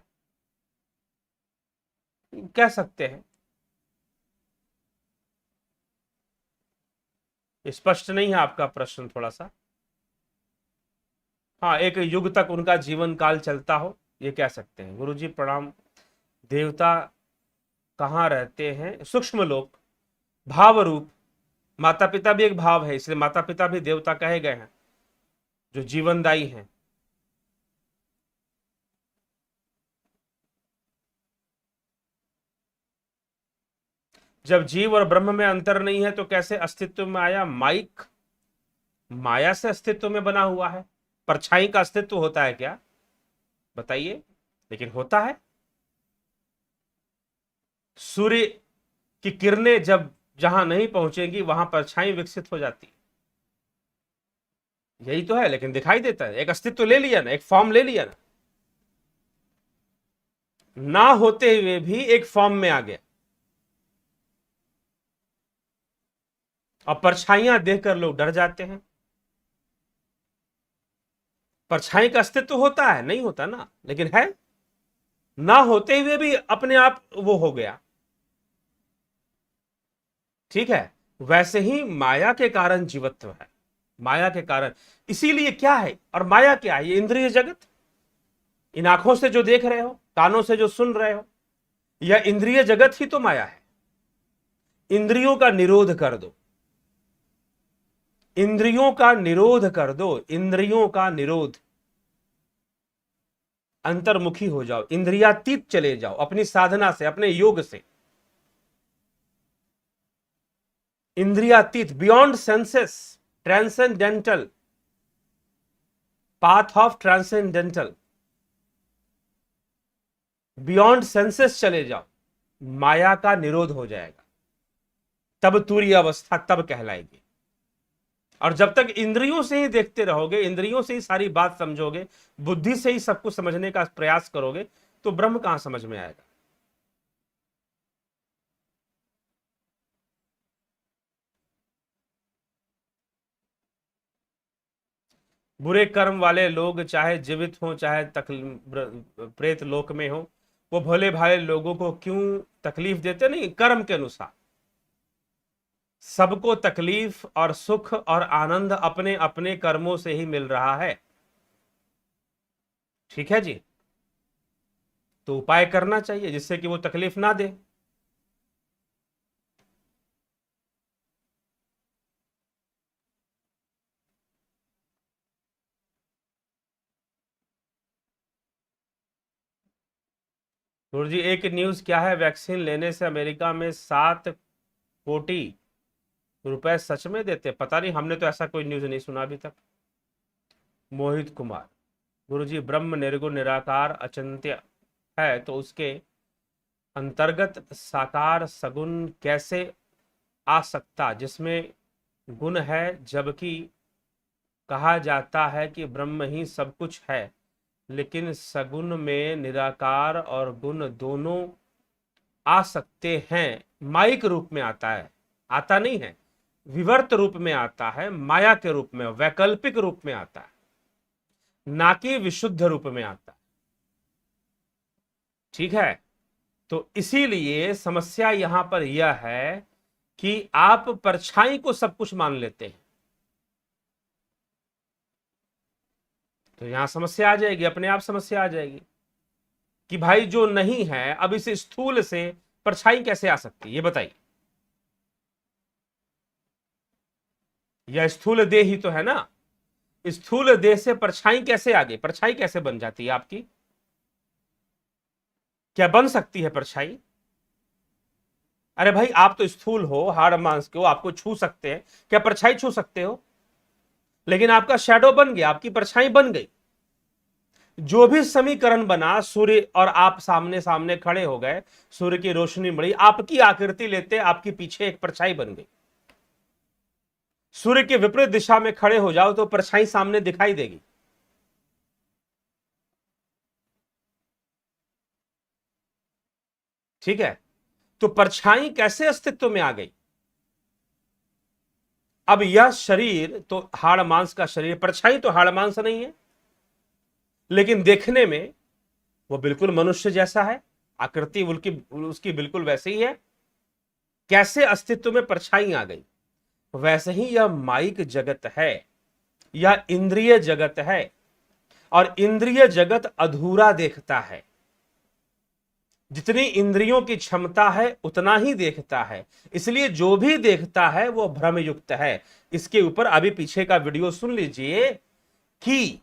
कह सकते हैं। स्पष्ट नहीं है आपका प्रश्न थोड़ा सा। हाँ, एक युग तक उनका जीवन काल चलता हो, ये कह सकते हैं। गुरुजी प्रणाम। देवता कहाँ रहते हैं? सूक्ष्म लोक, भाव रूप। माता पिता भी एक भाव है, इसलिए माता पिता भी देवता कहे गए हैं, जो जीवनदायी हैं। जब जीव और ब्रह्म में अंतर नहीं है तो कैसे अस्तित्व में आया? माइक, माया से अस्तित्व में बना हुआ है। परछाई का अस्तित्व होता है क्या? बताइए। लेकिन होता है। सूर्य की किरणें जब जहां नहीं पहुंचेंगी वहां परछाई विकसित हो जाती, यही तो है। लेकिन दिखाई देता है, एक अस्तित्व ले लिया ना, एक फॉर्म ले लिया ना होते हुए भी एक फॉर्म में आ गया। और परछाइयां देखकर लोग डर जाते हैं। परछाई का अस्तित्व होता है? नहीं होता ना, लेकिन है। ना होते हुए भी अपने आप वो हो गया। ठीक है। वैसे ही माया के कारण जीवत्व है, माया के कारण। इसीलिए क्या है और माया क्या है? ये इंद्रिय जगत। इन आंखों से जो देख रहे हो, कानों से जो सुन रहे हो, यह इंद्रिय जगत ही तो माया है। इंद्रियों का निरोध कर दो, इंद्रियों का निरोध कर दो, इंद्रियों का निरोध। अंतर्मुखी हो जाओ, इंद्रियातीत चले जाओ अपनी साधना से, अपने योग से। इंद्रियातीत, beyond senses, transcendental, path of transcendental, beyond senses चले जाओ, माया का निरोध हो जाएगा। तब तुरीय अवस्था तब कहलाएगी। और जब तक इंद्रियों से ही देखते रहोगे, इंद्रियों से ही सारी बात समझोगे, बुद्धि से ही सब कुछ समझने का प्रयास करोगे, तो ब्रह्म कहां समझ में आएगा? बुरे कर्म वाले लोग चाहे जीवित हों चाहे प्रेत लोक में हो, वो भोले भाले लोगों को क्यों तकलीफ देते? नहीं, कर्म के अनुसार सबको तकलीफ और सुख और आनंद अपने अपने कर्मों से ही मिल रहा है। ठीक है जी। तो उपाय करना चाहिए जिससे कि वो तकलीफ ना दे। गुरु जी, एक न्यूज क्या है, वैक्सीन लेने से अमेरिका में 7 कोटि रुपए सच में देते? पता नहीं, हमने तो ऐसा कोई न्यूज नहीं सुना अभी तक। मोहित कुमार। गुरु जी, ब्रह्म निर्गुण निराकार अचिंत्य है, तो उसके अंतर्गत साकार सगुण कैसे आ सकता, जिसमें गुण है, जबकि कहा जाता है कि ब्रह्म ही सब कुछ है। लेकिन सगुण में निराकार और गुण दोनों आ सकते हैं। माइक रूप में आता है, आता नहीं है, विवर्त रूप में आता है, माया के रूप में, वैकल्पिक रूप में आता है, ना कि विशुद्ध रूप में आता है। ठीक है। तो इसीलिए समस्या यहां पर यह है कि आप परछाई को सब कुछ मान लेते हैं। तो यहां समस्या आ जाएगी, अपने आप समस्या आ जाएगी कि भाई जो नहीं है, अब इस स्थूल से परछाई कैसे आ सकती है, ये बताइए। यह स्थूल देह ही तो है ना। स्थूल देह से परछाई कैसे आ गई? परछाई कैसे बन जाती है आपकी? क्या बन सकती है परछाई? अरे भाई, आप तो स्थूल हो, हाड़ मांस के हो, आपको छू सकते हैं, क्या परछाई छू सकते हो? लेकिन आपका शैडो बन गया, आपकी परछाई बन गई। जो भी समीकरण बना, सूर्य और आप सामने सामने खड़े हो गए, सूर्य की रोशनी बढ़ी, आपकी आकृति लेते आपकी पीछे एक परछाई बन गई। सूर्य के विपरीत दिशा में खड़े हो जाओ तो परछाई सामने दिखाई देगी। ठीक है। तो परछाई कैसे अस्तित्व में आ गई? अब यह शरीर तो हाड़ मांस का शरीर, परछाई तो हाड़ मांस नहीं है, लेकिन देखने में वो बिल्कुल मनुष्य जैसा है, आकृति उसकी बिल्कुल वैसे ही है। कैसे अस्तित्व में परछाई आ गई? वैसे ही यह माइक जगत है, यह इंद्रिय जगत है, और इंद्रिय जगत अधूरा देखता है। जितनी इंद्रियों की क्षमता है उतना ही देखता है, इसलिए जो भी देखता है वो भ्रमयुक्त है। इसके ऊपर अभी पीछे का वीडियो सुन लीजिए कि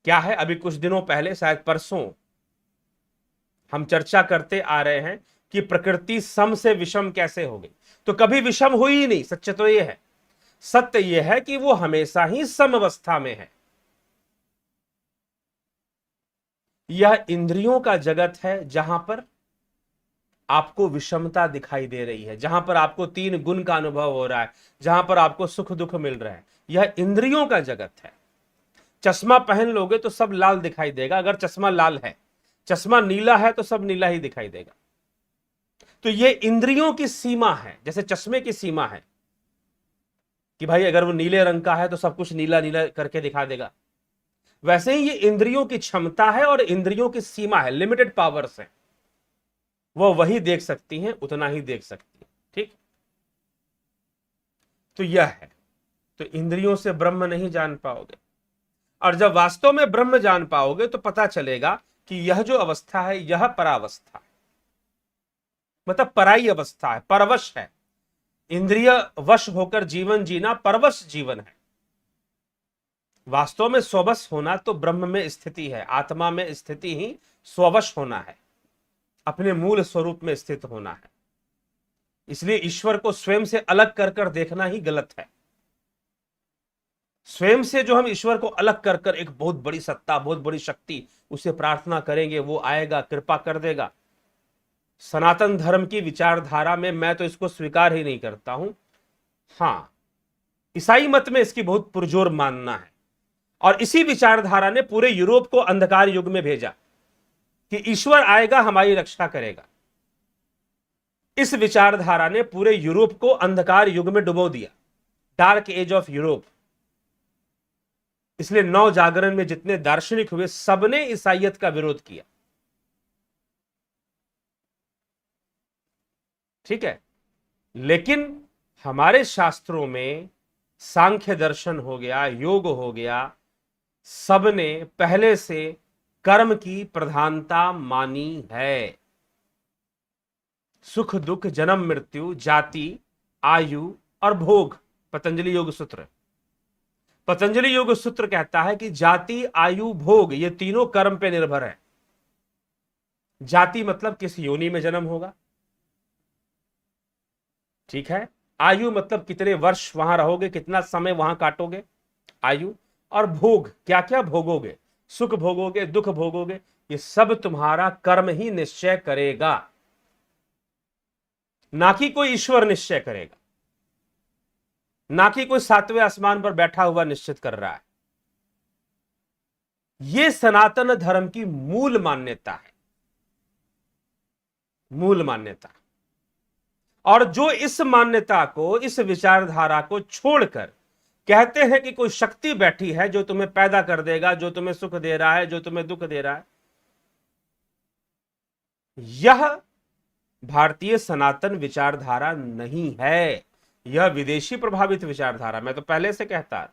क्या है। अभी कुछ दिनों पहले, शायद परसों, हम चर्चा करते आ रहे हैं कि प्रकृति सम से विषम कैसे हो गई। तो कभी विषम हुई ही नहीं, सत्य तो यह है। सत्य यह है कि वो हमेशा ही सम अवस्था में है। यह इंद्रियों का जगत है जहां पर आपको विषमता दिखाई दे रही है, जहां पर आपको तीन गुण का अनुभव हो रहा है, जहां पर आपको सुख दुख मिल रहा है। यह इंद्रियों का जगत है। चश्मा पहन लोगे तो सब लाल दिखाई देगा, अगर चश्मा लाल है। चश्मा नीला है तो सब नीला ही दिखाई देगा। तो ये इंद्रियों की सीमा है। जैसे चश्मे की सीमा है कि भाई अगर वो नीले रंग का है तो सब कुछ नीला नीला करके दिखा देगा, वैसे ही ये इंद्रियों की क्षमता है और इंद्रियों की सीमा है, लिमिटेड पावर्स है। वो वही देख सकती हैं, उतना ही देख सकती है। ठीक, तो यह है। तो इंद्रियों से ब्रह्म नहीं जान पाओगे, और जब वास्तव में ब्रह्म जान पाओगे तो पता चलेगा कि यह जो अवस्था है यह परावस्था, मतलब पराई अवस्था है, परवश है। इंद्रिय वश होकर जीवन जीना परवश जीवन है। वास्तव में स्ववश होना तो ब्रह्म में स्थिति है, आत्मा में स्थिति ही स्ववश होना है, अपने मूल स्वरूप में स्थित होना है। इसलिए ईश्वर को स्वयं से अलग कर कर देखना ही गलत है। स्वयं से जो हम ईश्वर को अलग कर कर एक बहुत बड़ी सत्ता, बहुत बड़ी शक्ति, उसे प्रार्थना करेंगे, वो आएगा, कृपा कर देगा। सनातन धर्म की विचारधारा में मैं तो इसको स्वीकार ही नहीं करता हूं। हां, ईसाई मत में इसकी बहुत पुरजोर मानना है, और इसी विचारधारा ने पूरे यूरोप को अंधकार युग में भेजा कि ईश्वर आएगा, हमारी रक्षा करेगा। इस विचारधारा ने पूरे यूरोप को अंधकार युग में डुबो दिया, डार्क एज ऑफ यूरोप। इसलिए नव जागरण में जितने दार्शनिक हुए, सबने ईसाइयत का विरोध किया। ठीक है, लेकिन हमारे शास्त्रों में सांख्य दर्शन हो गया, योग हो गया, सबने पहले से कर्म की प्रधानता मानी है। सुख दुख, जन्म मृत्यु, जाति, आयु और भोग। पतंजलि योग सूत्र, पतंजलि योग सूत्र कहता है कि जाति, आयु, भोग ये तीनों कर्म पे निर्भर है। जाति मतलब किस योनि में जन्म होगा, ठीक है। आयु मतलब कितने वर्ष वहां रहोगे, कितना समय वहां काटोगे, आयु। और भोग, क्या क्या भोगोगे, सुख भोगोगे, दुख भोगोगे, ये सब तुम्हारा कर्म ही निश्चय करेगा, ना कि कोई ईश्वर निश्चय करेगा, ना कि कोई सातवें आसमान पर बैठा हुआ निश्चित कर रहा है। यह सनातन धर्म की मूल मान्यता है, मूल मान्यता। और जो इस मान्यता को, इस विचारधारा को छोड़कर कहते हैं कि कोई शक्ति बैठी है जो तुम्हें पैदा कर देगा, जो तुम्हें सुख दे रहा है, जो तुम्हें दुख दे रहा है, यह भारतीय सनातन विचारधारा नहीं है, यह विदेशी प्रभावित विचारधारा। मैं तो पहले से कहता,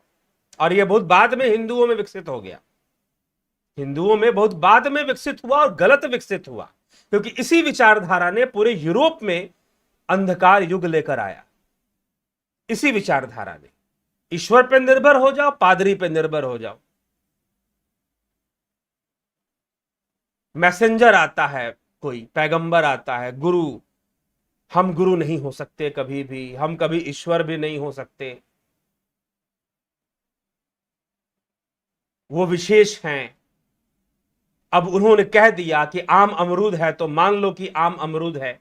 और यह बहुत बाद में हिंदुओं में विकसित हो गया। हिंदुओं में बहुत बाद में विकसित हुआ, और गलत विकसित हुआ, क्योंकि इसी विचारधारा ने पूरे यूरोप में अंधकार युग लेकर आया। इसी विचारधारा ने, ईश्वर पे निर्भर हो जाओ, पादरी पे निर्भर हो जाओ, मैसेंजर आता है, कोई पैगंबर आता है, गुरु। हम गुरु नहीं हो सकते कभी भी, हम कभी ईश्वर भी नहीं हो सकते, वो विशेष हैं। अब उन्होंने कह दिया कि आम अमरूद है तो मान लो कि आम अमरूद है।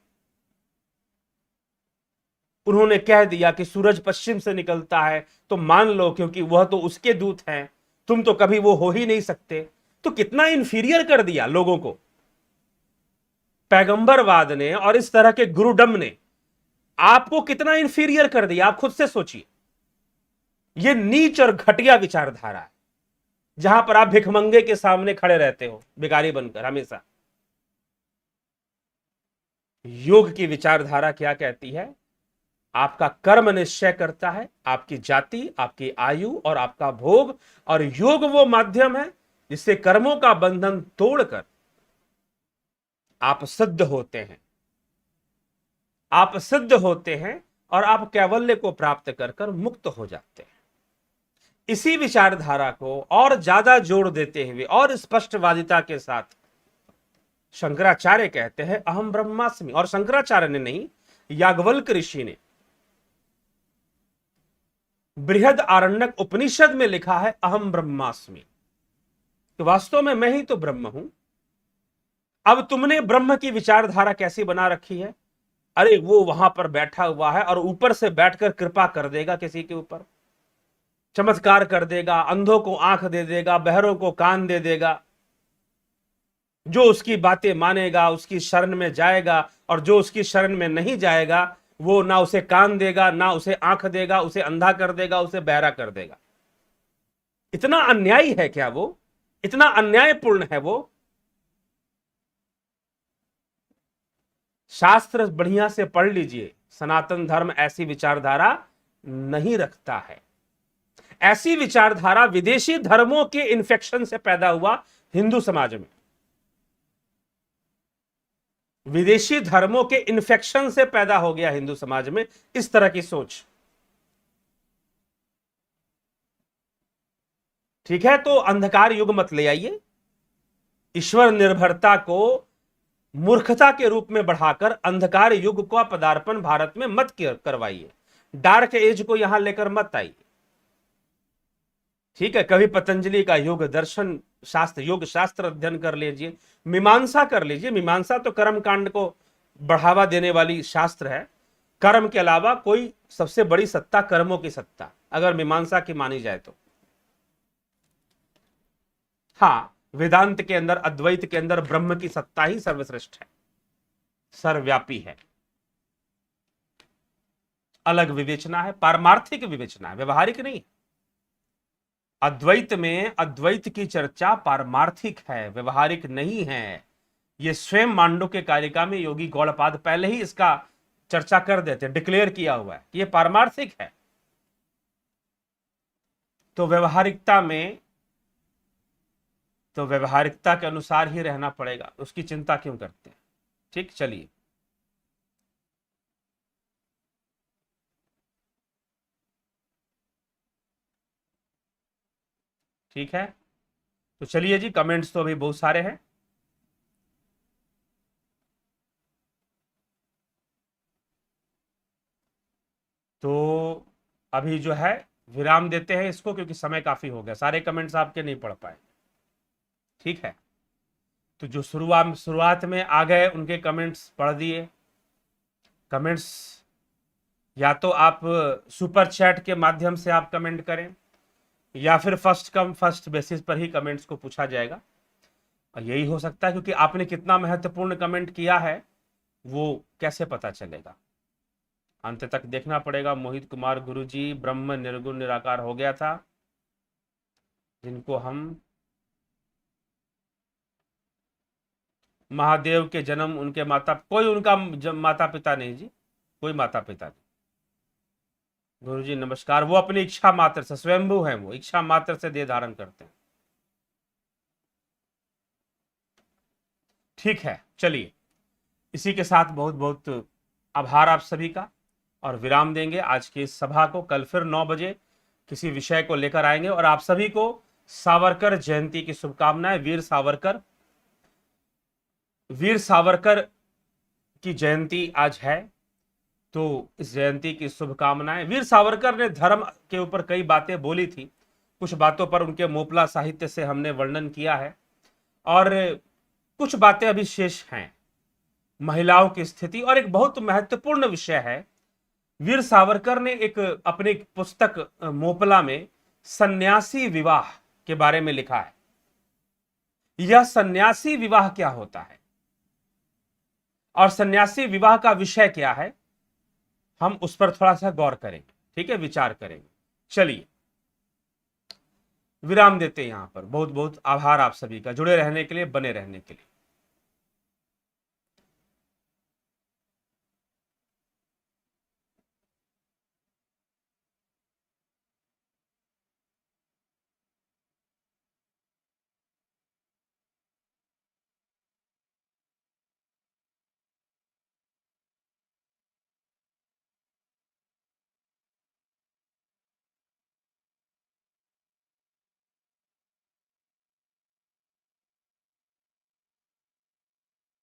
उन्होंने कह दिया कि सूरज पश्चिम से निकलता है तो मान लो, क्योंकि वह तो उसके दूत हैं, तुम तो कभी वो हो ही नहीं सकते। तो कितना इंफीरियर कर दिया लोगों को पैगंबरवाद ने और इस तरह के गुरुडम ने। आपको कितना इंफीरियर कर दिया, आप खुद से सोचिए। ये नीच और घटिया विचारधारा है, जहां पर आप भिखमंगे के सामने खड़े रहते हो भिखारी बनकर हमेशा। योग की विचारधारा क्या कहती है? आपका कर्म निश्चय करता है आपकी जाति, आपकी आयु और आपका भोग, और योग वो माध्यम है जिससे कर्मों का बंधन तोड़कर आप सिद्ध होते हैं। आप सिद्ध होते हैं और आप कैवल्य को प्राप्त कर कर मुक्त हो जाते हैं। इसी विचारधारा को और ज्यादा जोड़ देते हुए और स्पष्टवादिता के साथ शंकराचार्य कहते हैं अहम ब्रह्मास्मि। और शंकराचार्य ने नहीं, याज्ञवल्क्य ऋषि ने बृहद आरण्यक उपनिषद में लिखा है अहम ब्रह्मास्मि। तो वास्तव में मैं ही तो ब्रह्म हूं। अब तुमने ब्रह्म की विचारधारा कैसी बना रखी है? अरे वो वहां पर बैठा हुआ है और ऊपर से बैठकर कृपा कर देगा किसी के ऊपर, चमत्कार कर देगा, अंधों को आंख दे देगा, बहरों को कान दे देगा। जो उसकी बातें मानेगा उसकी शरण में जाएगा, और जो उसकी शरण में नहीं जाएगा वो ना उसे कान देगा, ना उसे आंख देगा, उसे अंधा कर देगा, उसे बहरा कर देगा। इतना अन्यायी है क्या वो? इतना अन्यायपूर्ण है वो? शास्त्र बढ़िया से पढ़ लीजिए, सनातन धर्म ऐसी विचारधारा नहीं रखता है। ऐसी विचारधारा विदेशी धर्मों के इन्फेक्शन से पैदा हुआ हिंदू समाज में। विदेशी धर्मों के इन्फेक्शन से पैदा हो गया हिंदू समाज में इस तरह की सोच। ठीक है, तो अंधकार युग मत ले आइए। ईश्वर निर्भरता को मूर्खता के रूप में बढ़ाकर अंधकार युग का पदार्पण भारत में मत करवाइए। डार्क एज को यहां लेकर मत आइए। ठीक है, कभी पतंजलि का योग दर्शन शास्त्र, योग शास्त्र अध्ययन कर लीजिए, मीमांसा कर लीजिए। मीमांसा तो कर्म कांड को बढ़ावा देने वाली शास्त्र है। कर्म के अलावा कोई सबसे बड़ी सत्ता कर्मों की सत्ता, अगर मीमांसा की मानी जाए तो। हाँ, वेदांत के अंदर, अद्वैत के अंदर ब्रह्म की सत्ता ही सर्वश्रेष्ठ है, सर्वव्यापी है। अलग विवेचना है, पारमार्थिक विवेचना है, व्यवहारिक नहीं। अद्वैत में अद्वैत की चर्चा पारमार्थिक है, व्यवहारिक नहीं है। ये स्वयं मांडुक्य कारिका में योगी गौड़पाद पहले ही इसका चर्चा कर देते, डिक्लेयर किया हुआ है कि ये पारमार्थिक है। तो व्यवहारिकता के अनुसार ही रहना पड़ेगा, उसकी चिंता क्यों करते हैं? ठीक, चलिए। ठीक है, तो चलिए जी, कमेंट्स तो अभी बहुत सारे हैं। तो अभी जो है विराम देते हैं इसको, क्योंकि समय काफी हो गया, सारे कमेंट्स आपके नहीं पढ़ पाए। ठीक है, तो जो शुरुआत में आ गए उनके कमेंट्स पढ़ दिए। कमेंट्स या तो आप सुपर चैट के माध्यम से आप कमेंट करें, या फिर फर्स्ट कम फर्स्ट बेसिस पर ही कमेंट्स को पूछा जाएगा। और यही हो सकता है, क्योंकि आपने कितना महत्वपूर्ण कमेंट किया है वो कैसे पता चलेगा? अंत तक देखना पड़ेगा। मोहित कुमार गुरुजी, ब्रह्म निर्गुण निराकार हो गया था, जिनको हम महादेव के जन्म, उनके माता, कोई उनका माता पिता नहीं जी, कोई माता पिता नहीं। गुरुजी नमस्कार। वो अपनी इच्छा मात्र से स्वयंभू हैं, वो इच्छा मात्र से देह धारण करते हैं। ठीक है, चलिए, इसी के साथ बहुत बहुत आभार आप सभी का, और विराम देंगे आज की इस सभा को। कल फिर 9 बजे किसी विषय को लेकर आएंगे, और आप सभी को सावरकर जयंती की शुभकामनाएं। वीर सावरकर की जयंती आज है, तो इस जयंती की शुभकामनाएं। वीर सावरकर ने धर्म के ऊपर कई बातें बोली थी, कुछ बातों पर उनके मोपला साहित्य से हमने वर्णन किया है, और कुछ बातें अभी शेष हैं, महिलाओं की स्थिति, और एक बहुत महत्वपूर्ण विषय है। वीर सावरकर ने एक अपनी पुस्तक मोपला में सन्यासी विवाह के बारे में लिखा है। यह सन्यासी विवाह क्या होता है और सन्यासी विवाह का विषय क्या है, हम उस पर थोड़ा सा गौर करेंगे, ठीक है, विचार करेंगे। चलिए विराम देते हैं यहां पर। बहुत बहुत आभार आप सभी का जुड़े रहने के लिए, बने रहने के लिए।